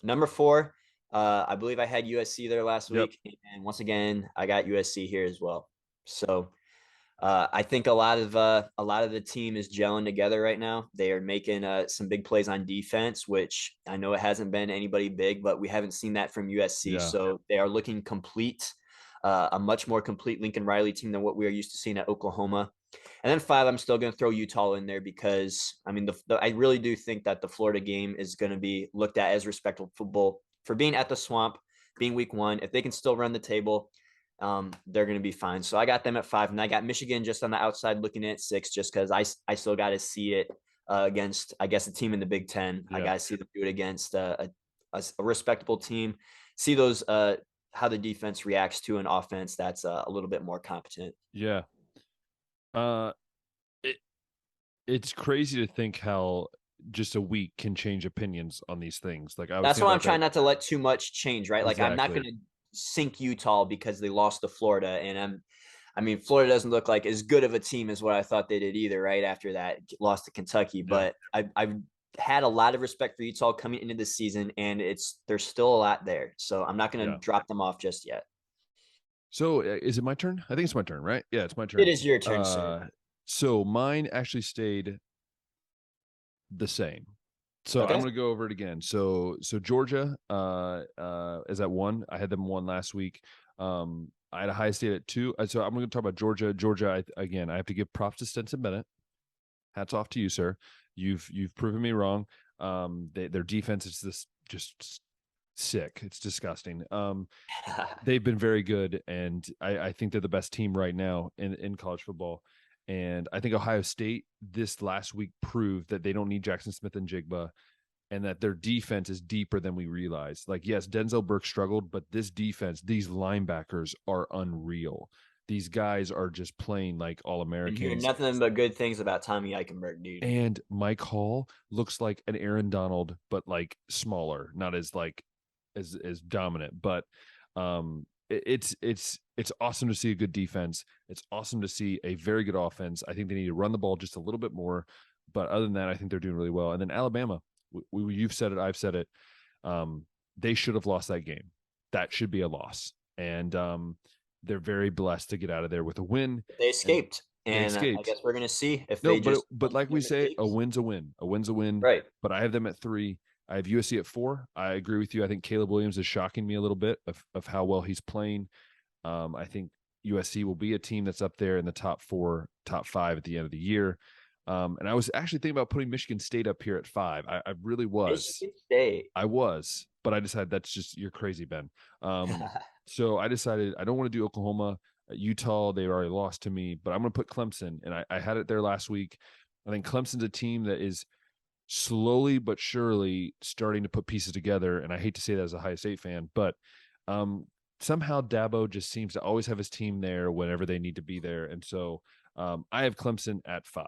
Number 4, I believe I had USC there last week, and once again, I got USC here as well. So I think a lot of the team is gelling together right now. They are making some big plays on defense, which I know it hasn't been anybody big, but we haven't seen that from USC. Yeah. So they are looking complete, a much more complete Lincoln Riley team than what we are used to seeing at Oklahoma. And then 5, I'm still going to throw Utah in there because, I mean, I really do think that the Florida game is going to be looked at as respectable football for being at the Swamp, being week 1. If they can still run the table, they're going to be fine. So I got them at 5, and I got Michigan just on the outside looking at 6, just because I still got to see it against, I guess, a team in the Big Ten. Yeah. I got to see them do it against a respectable team. See those how the defense reacts to an offense that's a little bit more competent. Yeah. It's crazy to think how just a week can change opinions on these things. Like that's why I'm trying not to let too much change, right? Like I'm not going to sink Utah because they lost to Florida, and I mean, Florida doesn't look like as good of a team as what I thought they did either, right after that loss to Kentucky. Yeah. But I've had a lot of respect for Utah coming into this season, and there's still a lot there. So I'm not going to Yeah. drop them off just yet. So is it my turn? I think it's my turn, right? Yeah, it's my It turn. is your turn, sir. So mine actually stayed the same. So I'm Okay. going to go over it again. So Georgia is at 1. I had them 1 last week. I had Ohio State at 2. So I'm going to talk about Georgia. Georgia, again, I have to give props to Stetson Bennett. Hats off to you, sir. You've proven me wrong. Their defense is just sick. It's disgusting. They've been very good, and I think they're the best team right now in college football. And I think Ohio State this last week proved that they don't need Jackson Smith and Jigba, and that their defense is deeper than we realize. Like, yes, Denzel Burke struggled, but this defense, these linebackers are unreal. These guys are just playing like all Been hearing Americans. nothing but good things about Tommy Eichenberg, dude. And Mike Hall looks like an Aaron Donald, but like smaller, not as like as dominant. But it's awesome to see a good defense. It's awesome to see a very good offense. I think they need to run the ball just a little bit more, but other than that, I think they're doing really well. And then Alabama, you've said it, I've said it. They should have lost that game. That should be a loss, and they're very blessed to get out of there with a win. They escaped. They And I escaped. guess we're going to see if No, they just but like we say, a mistakes. win's a win. A win's a win. Right. But I have them at 3. I have USC at 4. I agree with you. I think Caleb Williams is shocking me a little bit of how well he's playing. I think USC will be a team that's up there in the top 4, top 5 at the end of the year. And I was actually thinking about putting Michigan State up here at 5. I really was. Michigan State. I was, but I decided that's just, you're crazy, Ben. So I decided I don't want to do Oklahoma. Utah, they already lost to me, but I'm going to put Clemson, and I had it there last week. I think Clemson's a team that is slowly but surely starting to put pieces together, and I hate to say that as a Ohio State fan, but somehow Dabo just seems to always have his team there whenever they need to be there, and so I have Clemson at 5.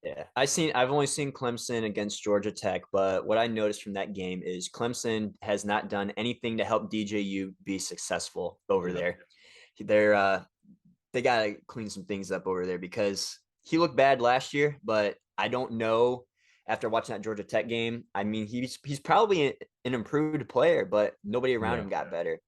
Yeah, I've only seen Clemson against Georgia Tech, but what I noticed from that game is Clemson has not done anything to help DJU be successful over Yeah. there. They got to clean some things up over there because he looked bad last year, but I don't know after watching that Georgia Tech game. I mean, he's probably an improved player, but nobody around him got better.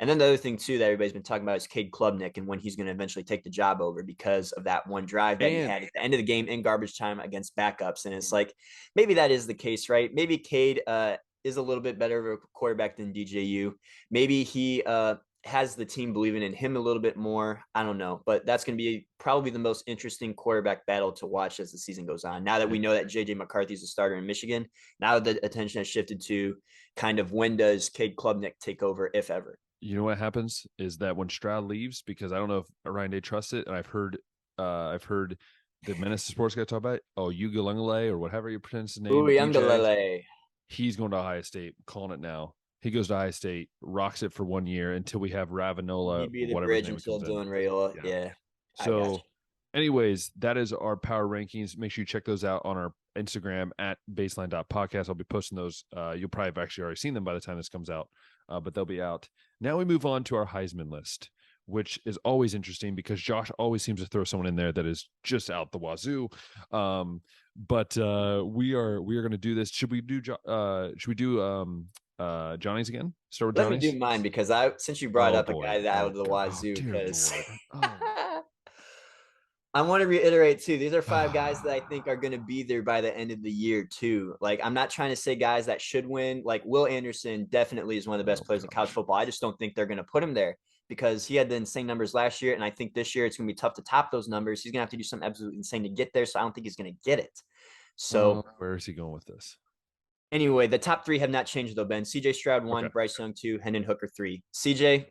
And then the other thing too that everybody's been talking about is Cade Klubnik and when he's going to eventually take the job over because of that one drive that he had at the end of the game in garbage time against backups. And it's like maybe that is the case, right? Maybe Cade is a little bit better of a quarterback than DJU. Maybe he has the team believing in him a little bit more. I don't know, but that's going to be probably the most interesting quarterback battle to watch as the season goes on. Now that we know that JJ McCarthy is a starter in Michigan, now the attention has shifted to kind of when does Cade Klubnik take over, if ever. You know what happens is that when Stroud leaves, because I don't know if Ryan Day trusts it, and I've heard the Menace Sports guy talk about it. Oh, Ugalungale or whatever you pronounce his name. Ugalungale. He's going to Ohio State. Calling it now. He goes to Ohio State, rocks it for 1 year until we have Ravinola. He'd be the whatever bridge until Dylan Raiola. Yeah. So, anyways, that is our power rankings. Make sure you check those out on our Instagram at baseline.podcast. I'll be posting those. You'll probably have actually already seen them by the time this comes out, but they'll be out. Now we move on to our Heisman list, which is always interesting because Josh always seems to throw someone in there that is just out the wazoo. But we are going to do this. Should we do Johnny's again? Start with Johnny's. Let me do mine because since you brought up a guy that out of the wazoo, because I want to reiterate too, these are 5 guys that I think are going to be there by the end of the year too. Like, I'm not trying to say guys that should win. Like, Will Anderson definitely is one of the best players in college football. I just don't think they're going to put him there because he had the insane numbers last year. And I think this year it's going to be tough to top those numbers. He's going to have to do something absolutely insane to get there. So I don't think he's going to get it. So where is he going with this? Anyway, the top 3 have not changed though, Ben. CJ Stroud 1, okay. Bryce Young 2, Hendon Hooker 3. CJ,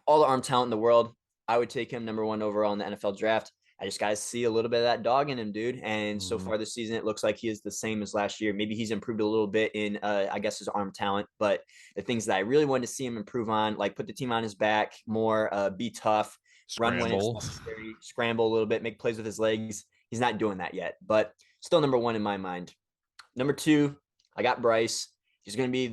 all the arm talent in the world. I would take him number 1 overall in the NFL draft. I just got to see a little bit of that dog in him, dude. And so far this season, it looks like he is the same as last year. Maybe he's improved a little bit in, I guess, his arm talent. But the things that I really wanted to see him improve on, like put the team on his back more, be tough, run when it's necessary, scramble a little bit, make plays with his legs. He's not doing that yet, but still number 1 in my mind. Number 2, I got Bryce. He's going to be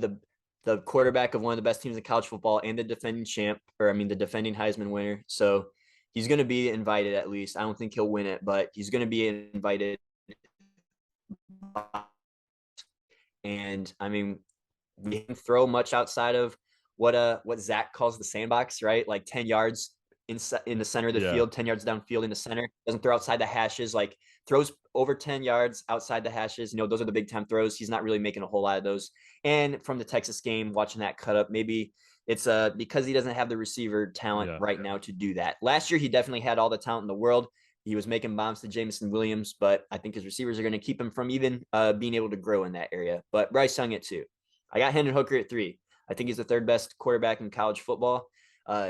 the quarterback of one of the best teams in college football and the defending champ, the defending Heisman winner. So he's going to be invited at least. I don't think he'll win it, but he's going to be invited. And I mean, we didn't throw much outside of what Zach calls the sandbox, right? Like 10 yards in the center of the field, 10 yards downfield in the center. Doesn't throw outside the hashes, like throws over 10 yards outside the hashes. You know, those are the big time throws. He's not really making a whole lot of those. And from the Texas game, watching that cut up, maybe it's because he doesn't have the receiver talent right now to do that. Last year, he definitely had all the talent in the world. He was making bombs to Jameson Williams, but I think his receivers are going to keep him from even being able to grow in that area. But Bryce Young at 2. I got Hendon Hooker at 3. I think he's the third best quarterback in college football.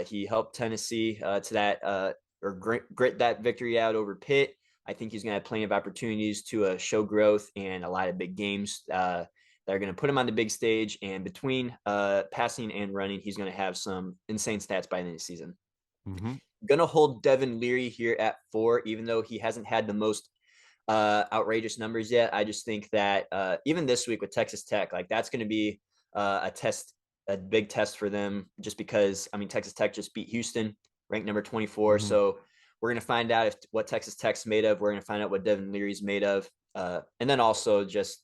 He helped Tennessee to that or grit that victory out over Pitt. I think he's going to have plenty of opportunities to show growth and a lot of big games that are going to put him on the big stage. And between passing and running, he's going to have some insane stats by the end of the season. Mm-hmm. Going to hold Devin Leary here at 4, even though he hasn't had the most outrageous numbers yet. I just think that even this week with Texas Tech, like that's going to be a big test for them, just because, I mean, Texas Tech just beat Houston, ranked number 24. Mm-hmm. So we're going to find out what Texas Tech's made of. We're going to find out what Devin Leary's made of. And then also just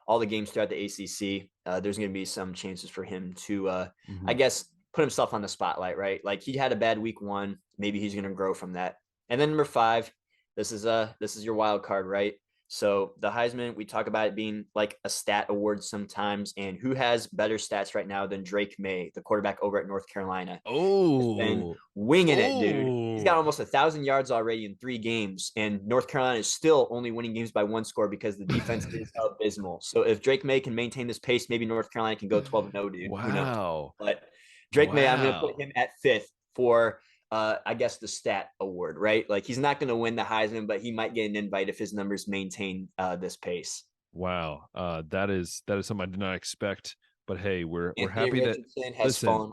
all the games throughout the ACC, there's going to be some chances for him to, I guess, put himself on the spotlight, right? Like he had a bad week 1. Maybe he's going to grow from that. And then number 5, this is your wild card, right? So the Heisman, we talk about it being like a stat award sometimes. And who has better stats right now than Drake May, the quarterback over at North Carolina? Oh, been winging it, dude. He's got almost 1,000 yards already in 3 games, and North Carolina is still only winning games by 1 score because the defense is abysmal. So if Drake May can maintain this pace, maybe North Carolina can go 12-0, dude. Wow. Who knows? But Drake May, I'm going to put him at 5th for I guess the stat award, right? Like he's not going to win the Heisman, but he might get an invite if his numbers maintain this pace. Wow. That is something I did not expect, but hey, we're happy that listen,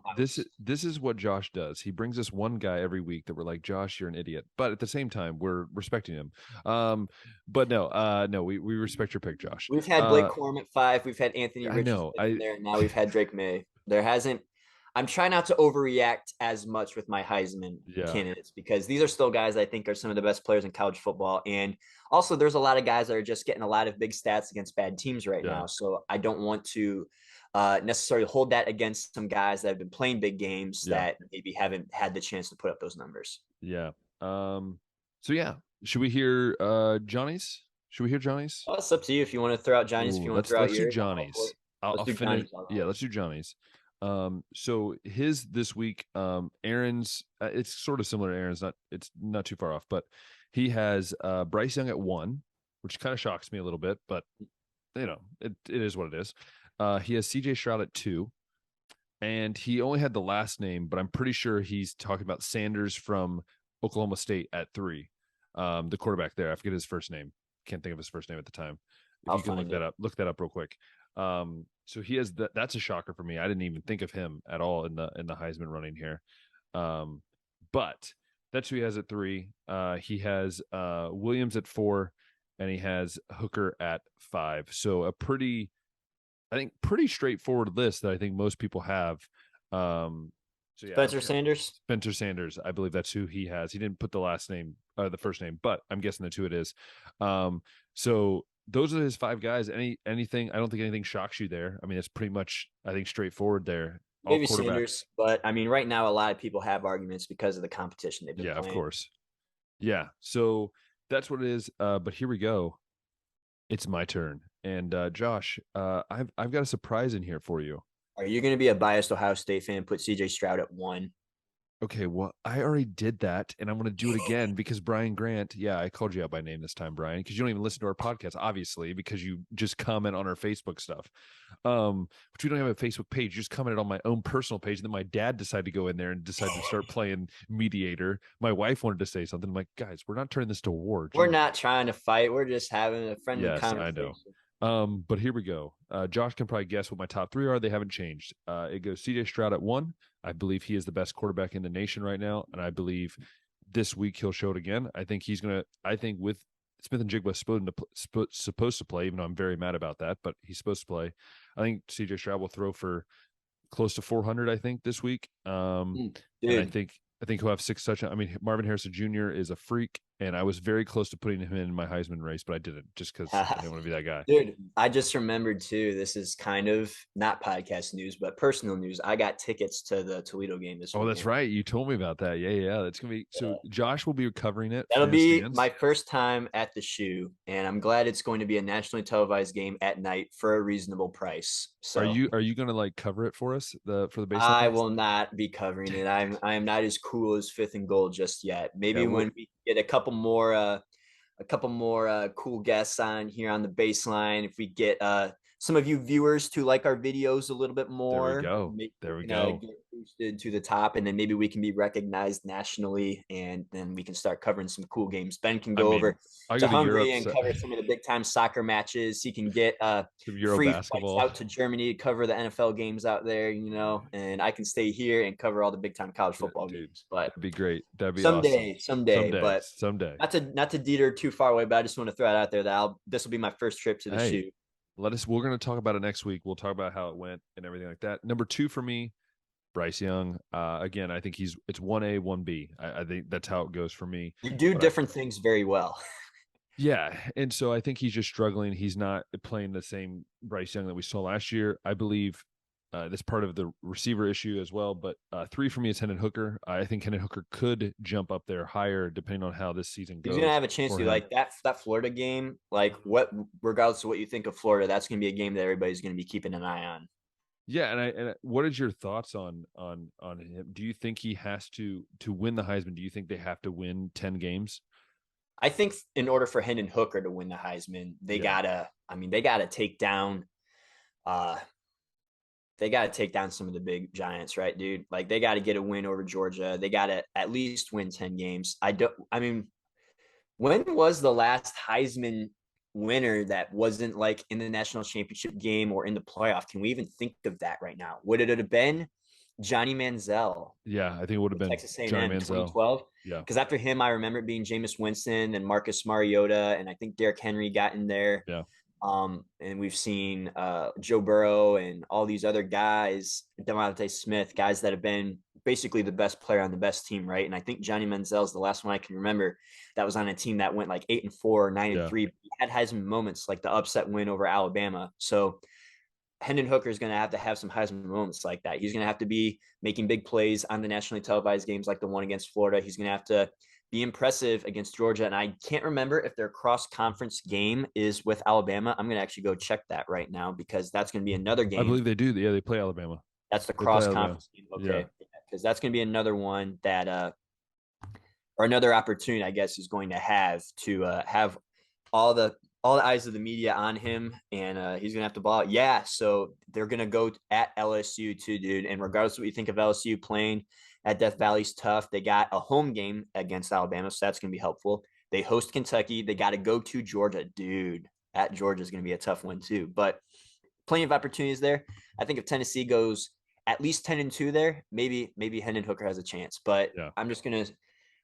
this is what Josh does. He brings us one guy every week that we're like, Josh, you're an idiot. But at the same time, we're respecting him. But no, we respect your pick, Josh. We've had Blake Corum at 5. We've had Anthony Richardson in there, and now we've had Drake May. I'm trying not to overreact as much with my Heisman candidates, because these are still guys I think are some of the best players in college football. And also there's a lot of guys that are just getting a lot of big stats against bad teams right now. So I don't want to necessarily hold that against some guys that have been playing big games that maybe haven't had the chance to put up those numbers. Yeah. So yeah, should we hear Johnny's? Should we hear Johnny's? Well, it's up to you if you want to throw out Johnny's. If you want to throw out yours, let's do Johnny's. I'll finish. Let's do Johnny's. So his this week, Aaron's, it's sort of similar to Aaron's, it's not too far off, but he has Bryce Young at 1, which kind of shocks me a little bit, but you know, it is what it is. He has CJ Stroud at 2, and he only had the last name, but I'm pretty sure he's talking about Sanders from Oklahoma State at 3. The quarterback there, I forget his first name. Can't think of his first name at the time. If you can look that up real quick. So he has that's a shocker for me. I didn't even think of him at all in the Heisman running here. But that's who he has at 3. He has Williams at 4, and he has Hooker at 5. So a pretty straightforward list that I think most people have. So Spencer Sanders, I believe that's who he has. He didn't put the last name, the first name, but I'm guessing that's who it is. So those are his 5 guys. Anything? I don't think anything shocks you there. I mean, it's pretty much, I think, straightforward there. Maybe Sanders, but I mean, right now a lot of people have arguments because of the competition they've been playing. Yeah, of course. Yeah, so that's what it is. But here we go. It's my turn, and Josh, I've got a surprise in here for you. Are you going to be a biased Ohio State fan? Put CJ Stroud at 1. Okay, well, I already did that, and I'm going to do it again because Brian Grant, I called you out by name this time, Brian, because you don't even listen to our podcast, obviously, because you just comment on our Facebook stuff. But we don't have a Facebook page. You just commented on my own personal page, and then my dad decided to go in there and decided to start playing mediator. My wife wanted to say something. I'm like, guys, we're not turning this to war. We're not trying to fight. We're just having a friendly conversation. I know. But here we go. Josh can probably guess what my top 3 are. They haven't changed. It goes CJ Stroud at 1. I believe he is the best quarterback in the nation right now, and I believe this week he'll show it again. I think with Smith and Jigba supposed to play, even though I'm very mad about that, but he's supposed to play. I think CJ Stroud will throw for close to 400, I think, this week. And I think I think he'll have 6 touchdowns. I mean, Marvin Harrison Jr. is a freak, and I was very close to putting him in my Heisman race, but I didn't just because I didn't want to be that guy. Dude, I just remembered too. This is kind of not podcast news, but personal news. I got tickets to the Toledo game this Oh, that's weekend. right. You told me about that. Yeah, yeah. That's gonna be so. Josh will be covering it That'll for his be fans. my first time at the shoe, and I'm glad it's going to be a nationally televised game at night for a reasonable price. So Are you gonna like cover it for us for the I baseline? will not be covering it. I am not as cool as Fifth and Goal just yet. Yeah, Maybe well, when we get a couple more cool guests on here on the baseline. If we get some of you viewers to like our videos a little bit there we more, go. maybe There we we can go. get boosted to the top, and then maybe we can be recognized nationally, and then we can start covering some cool games. Ben can I go mean, over I to go to Hungary Europe, and so, cover some of the big time soccer matches. He can get some Euro free flights basketball. out to Germany to cover the NFL games out there, and I can stay here and cover all the big time college Yeah, football dude, games. But that'd be great. That'd be awesome. someday, but Someday. not to deter too far away, but I just want to throw it out there that this will be my first trip to the Hey, shoot. we're going to talk about it next week. We'll talk about how it went and everything like that. Number 2 for me, Bryce Young. Again, I think it's 1A, 1B. I think that's how it goes for me. You do But different things very well. yeah. And so I think he's just struggling. He's not playing the same Bryce Young that we saw last year. I believe that's part of the receiver issue as well. But 3 for me is Hendon Hooker. I think Hendon Hooker could jump up there higher depending on how this season He's gonna goes have a chance for to him. like that Florida game. Like what, regardless of what you think of Florida, that's gonna be a game that everybody's gonna be keeping an eye on. Yeah, what is your thoughts on him? Do you think he has to win the Heisman? Do you think they have to win 10 games? I think in order for Hendon Hooker to win the Heisman, they Yeah. gotta. I mean, they gotta take down. Uh, they gotta take down some of the big giants, right, dude? Like they gotta get a win over Georgia. They gotta at least win 10 games. I don't. I mean, when was the last Heisman winner that wasn't like in the national championship game or in the playoff? Can we even think of that right now? Would it have been Johnny Manziel Yeah, I think it would have with been Texas Johnny A&M in Manziel. 2012? Yeah. Because after him, I remember it being Jameis Winston and Marcus Mariota, and I think Derrick Henry got in there. Yeah. And we've seen Joe Burrow and all these other guys, Devontae Smith, guys that have been basically the best player on the best team, right? And I think Johnny Manziel is the last one I can remember that was on a team that went like 8-4, nine and Yeah. three. He had Heisman moments like the upset win over Alabama. So Hendon Hooker is going to have some Heisman moments like that. He's going to have to be making big plays on the nationally televised games like the one against Florida. He's going to have to be impressive against Georgia. And I can't remember if their cross conference game is with Alabama. I'm going to actually go check that right now because that's going to be another I game. believe they do. Yeah, they play Alabama. That's the They play cross Alabama. conference game. Okay. Yeah. Because that's going to be another one that, or another opportunity, I guess, he's going to have all the eyes of the media on him, and he's gonna have to ball out. Yeah, so they're gonna go at LSU too, dude. And regardless of what you think of LSU, playing at Death Valley's tough. They got a home game against Alabama, so that's gonna be helpful. They host Kentucky. They got to go to Georgia, dude. At Georgia is gonna be a tough one too, but plenty of opportunities there. I think if Tennessee goes at least 10-2 there, maybe Hendon Hooker has a chance. But Yeah. I'm just gonna.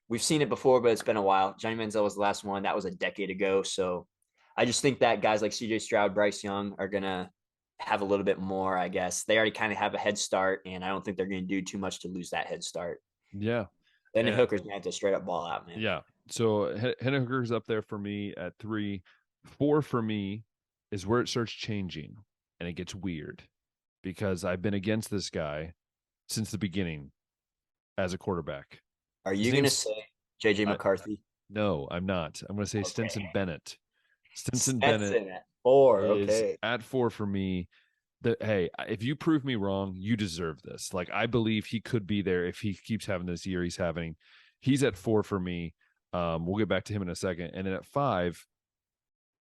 We've seen it before, but it's been a while. Johnny Manziel was the last one. That was a decade ago. So I just think that guys like CJ Stroud, Bryce Young are going to have a little bit more, I guess. They already kind of have a head start, and I don't think they're going to do too much to lose that head start. Yeah. Then Hooker's going to have to straight up ball out, man. Yeah. So Hendon Hooker's up there for me at 3. 4 for me is where it starts changing and it gets weird because I've been against this guy since the beginning as a quarterback. Are you going to say JJ McCarthy? No, I'm not. I'm going to say Stetson Bennett. Stetson Bennett at 4. is at 4 for me. Hey, if you prove me wrong, you deserve this. Like I believe he could be there if he keeps having this year he's having. He's at 4 for me. We'll get back to him in a second. And then at 5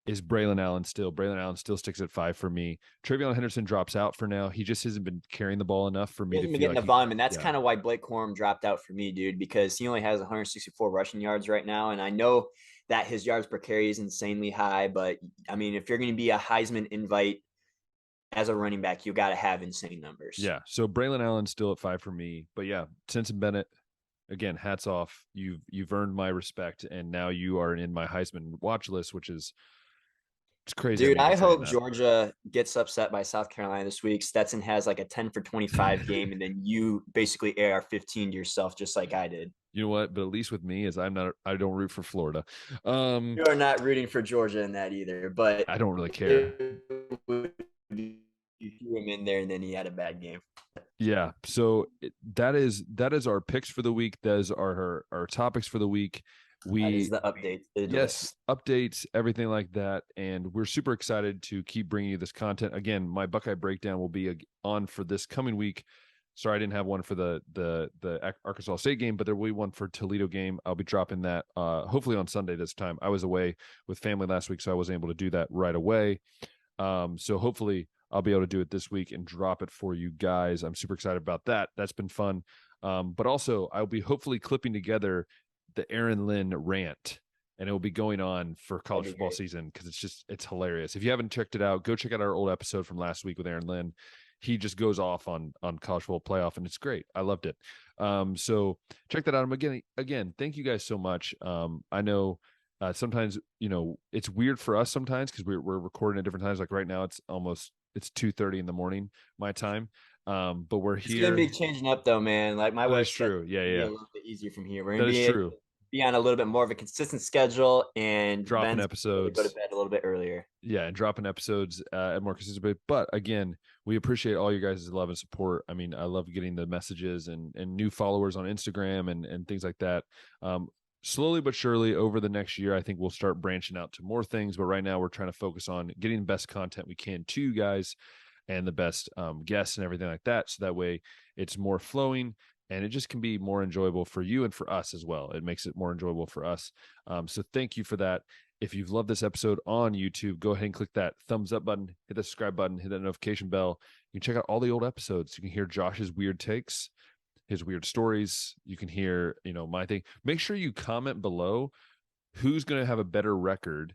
is Braylon Allen still. Braylon Allen still sticks at 5 for me. Travion Henderson drops out for now. He just hasn't been carrying the ball enough for me to feel like the volume, and that's kind of why Blake Corum dropped out for me, dude, because he only has 164 rushing yards right now, and I know that his yards per carry is insanely high, but I mean, if you're going to be a Heisman invite as a running back, you got to have insane numbers. Yeah, so Braylon Allen's still at 5 for me, but yeah, Stetson Bennett. Again, hats off. You've earned my respect, and now you are in my Heisman watch list, which is It's crazy. Dude, I hope that. Georgia gets upset by South Carolina this week. Stetson has like a 10 for 25 game, and then you basically AR-15 to yourself, just like I did. You know what? But at least with me is I don't root for Florida. You are not rooting for Georgia in that either, but I don't really care. You threw him in there, and then he had a bad game. Yeah. So that is our picks for the week. Those are our topics for the week. That is the update. Yes, updates, everything like that. And we're super excited to keep bringing you this content. Again, my Buckeye breakdown will be on for this coming week. Sorry, I didn't have one for the Arkansas State game, but there will be one for Toledo game. I'll be dropping that hopefully on Sunday this time. I was away with family last week, so I wasn't able to do that right away. So hopefully I'll be able to do it this week and drop it for you guys. I'm super excited about that. That's been fun. But also I'll be hopefully clipping together the Aaron Lynn rant, and it will be going on for college football season because it's hilarious. If you haven't checked it out, go check out our old episode from last week with Aaron Lynn. He just goes off on college football playoff, and it's great. I loved it. So check that out. Again, thank you guys so much. I know sometimes, it's weird for us sometimes because we're recording at different times. Like right now it's 2:30 in the morning, my time. But we're here. It's gonna be changing up though, man. Like my That's true. Yeah. A little bit easier from here. We're gonna be on a little bit more of a consistent schedule and dropping episodes. Go to bed a little bit earlier. Yeah, and dropping episodes at more consistent. But again, we appreciate all you guys' love and support. I mean, I love getting the messages and new followers on Instagram and things like that. Slowly but surely over the next year, I think we'll start branching out to more things. But right now we're trying to focus on getting the best content we can to you guys and the best guests and everything like that. So that way it's more flowing and it just can be more enjoyable for you and for us as well. It makes it more enjoyable for us. So thank you for that. If you've loved this episode on YouTube, go ahead and click that thumbs up button, hit the subscribe button, hit that notification bell. You can check out all the old episodes. You can hear Josh's weird takes, his weird stories. You can hear, my thing. Make sure you comment below who's going to have a better record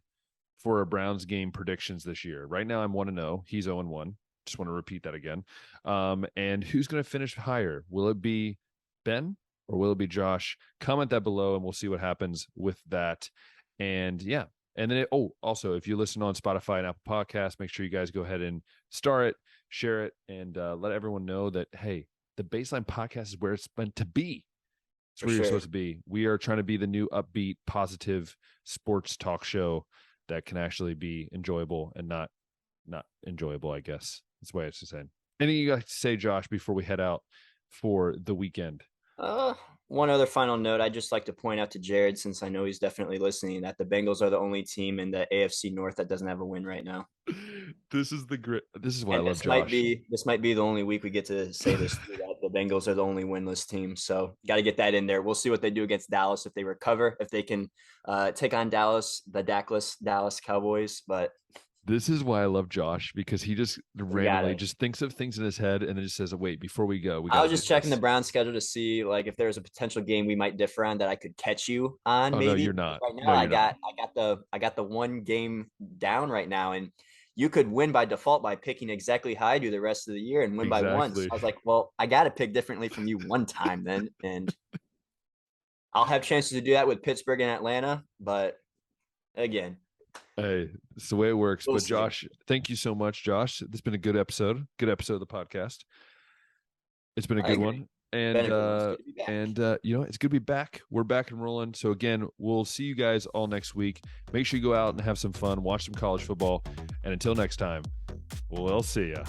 for a Browns game predictions this year. Right now I'm 1-0. He's 0-1. Just want to repeat that again. And who's going to finish higher? Will it be Ben or will it be Josh? Comment that below and we'll see what happens with that. And yeah. And then, also, if you listen on Spotify and Apple Podcasts, make sure you guys go ahead and star it, share it, and let everyone know that, hey, the Baseline Podcast is where it's meant to be. It's where you're supposed to be. We are trying to be the new upbeat, positive sports talk show that can actually be enjoyable and not enjoyable, I guess. That's the way it's saying. Anything you got to say, Josh, before we head out for the weekend? One other final note. I'd just like to point out to Jared, since I know he's definitely listening, that the Bengals are the only team in the AFC North that doesn't have a win right now. This is why I love Josh. This might be the only week we get to say this, that the Bengals are the only winless team. So got to get that in there. We'll see what they do against Dallas, if they recover, if they can take on Dallas, the Dakless Dallas Cowboys. But this is why I love Josh, because he just randomly just thinks of things in his head and then just says, wait, before we go. I was just checking the Browns schedule to see like if there's a potential game we might differ on that I could catch you on. Maybe. No, you're not. Right now, I got the one game down right now, and you could win by default by picking exactly how I do the rest of the year and win by once. I was like, well, I got to pick differently from you one time then, and I'll have chances to do that with Pittsburgh and Atlanta, but again. Hey, it's the way it works. But Josh, thank you so much, Josh. This has been a good episode of the podcast. It's been a good one. And it's good to be back. We're back and rolling. So again, we'll see you guys all next week. Make sure you go out and have some fun, watch some college football. And until next time, we'll see ya.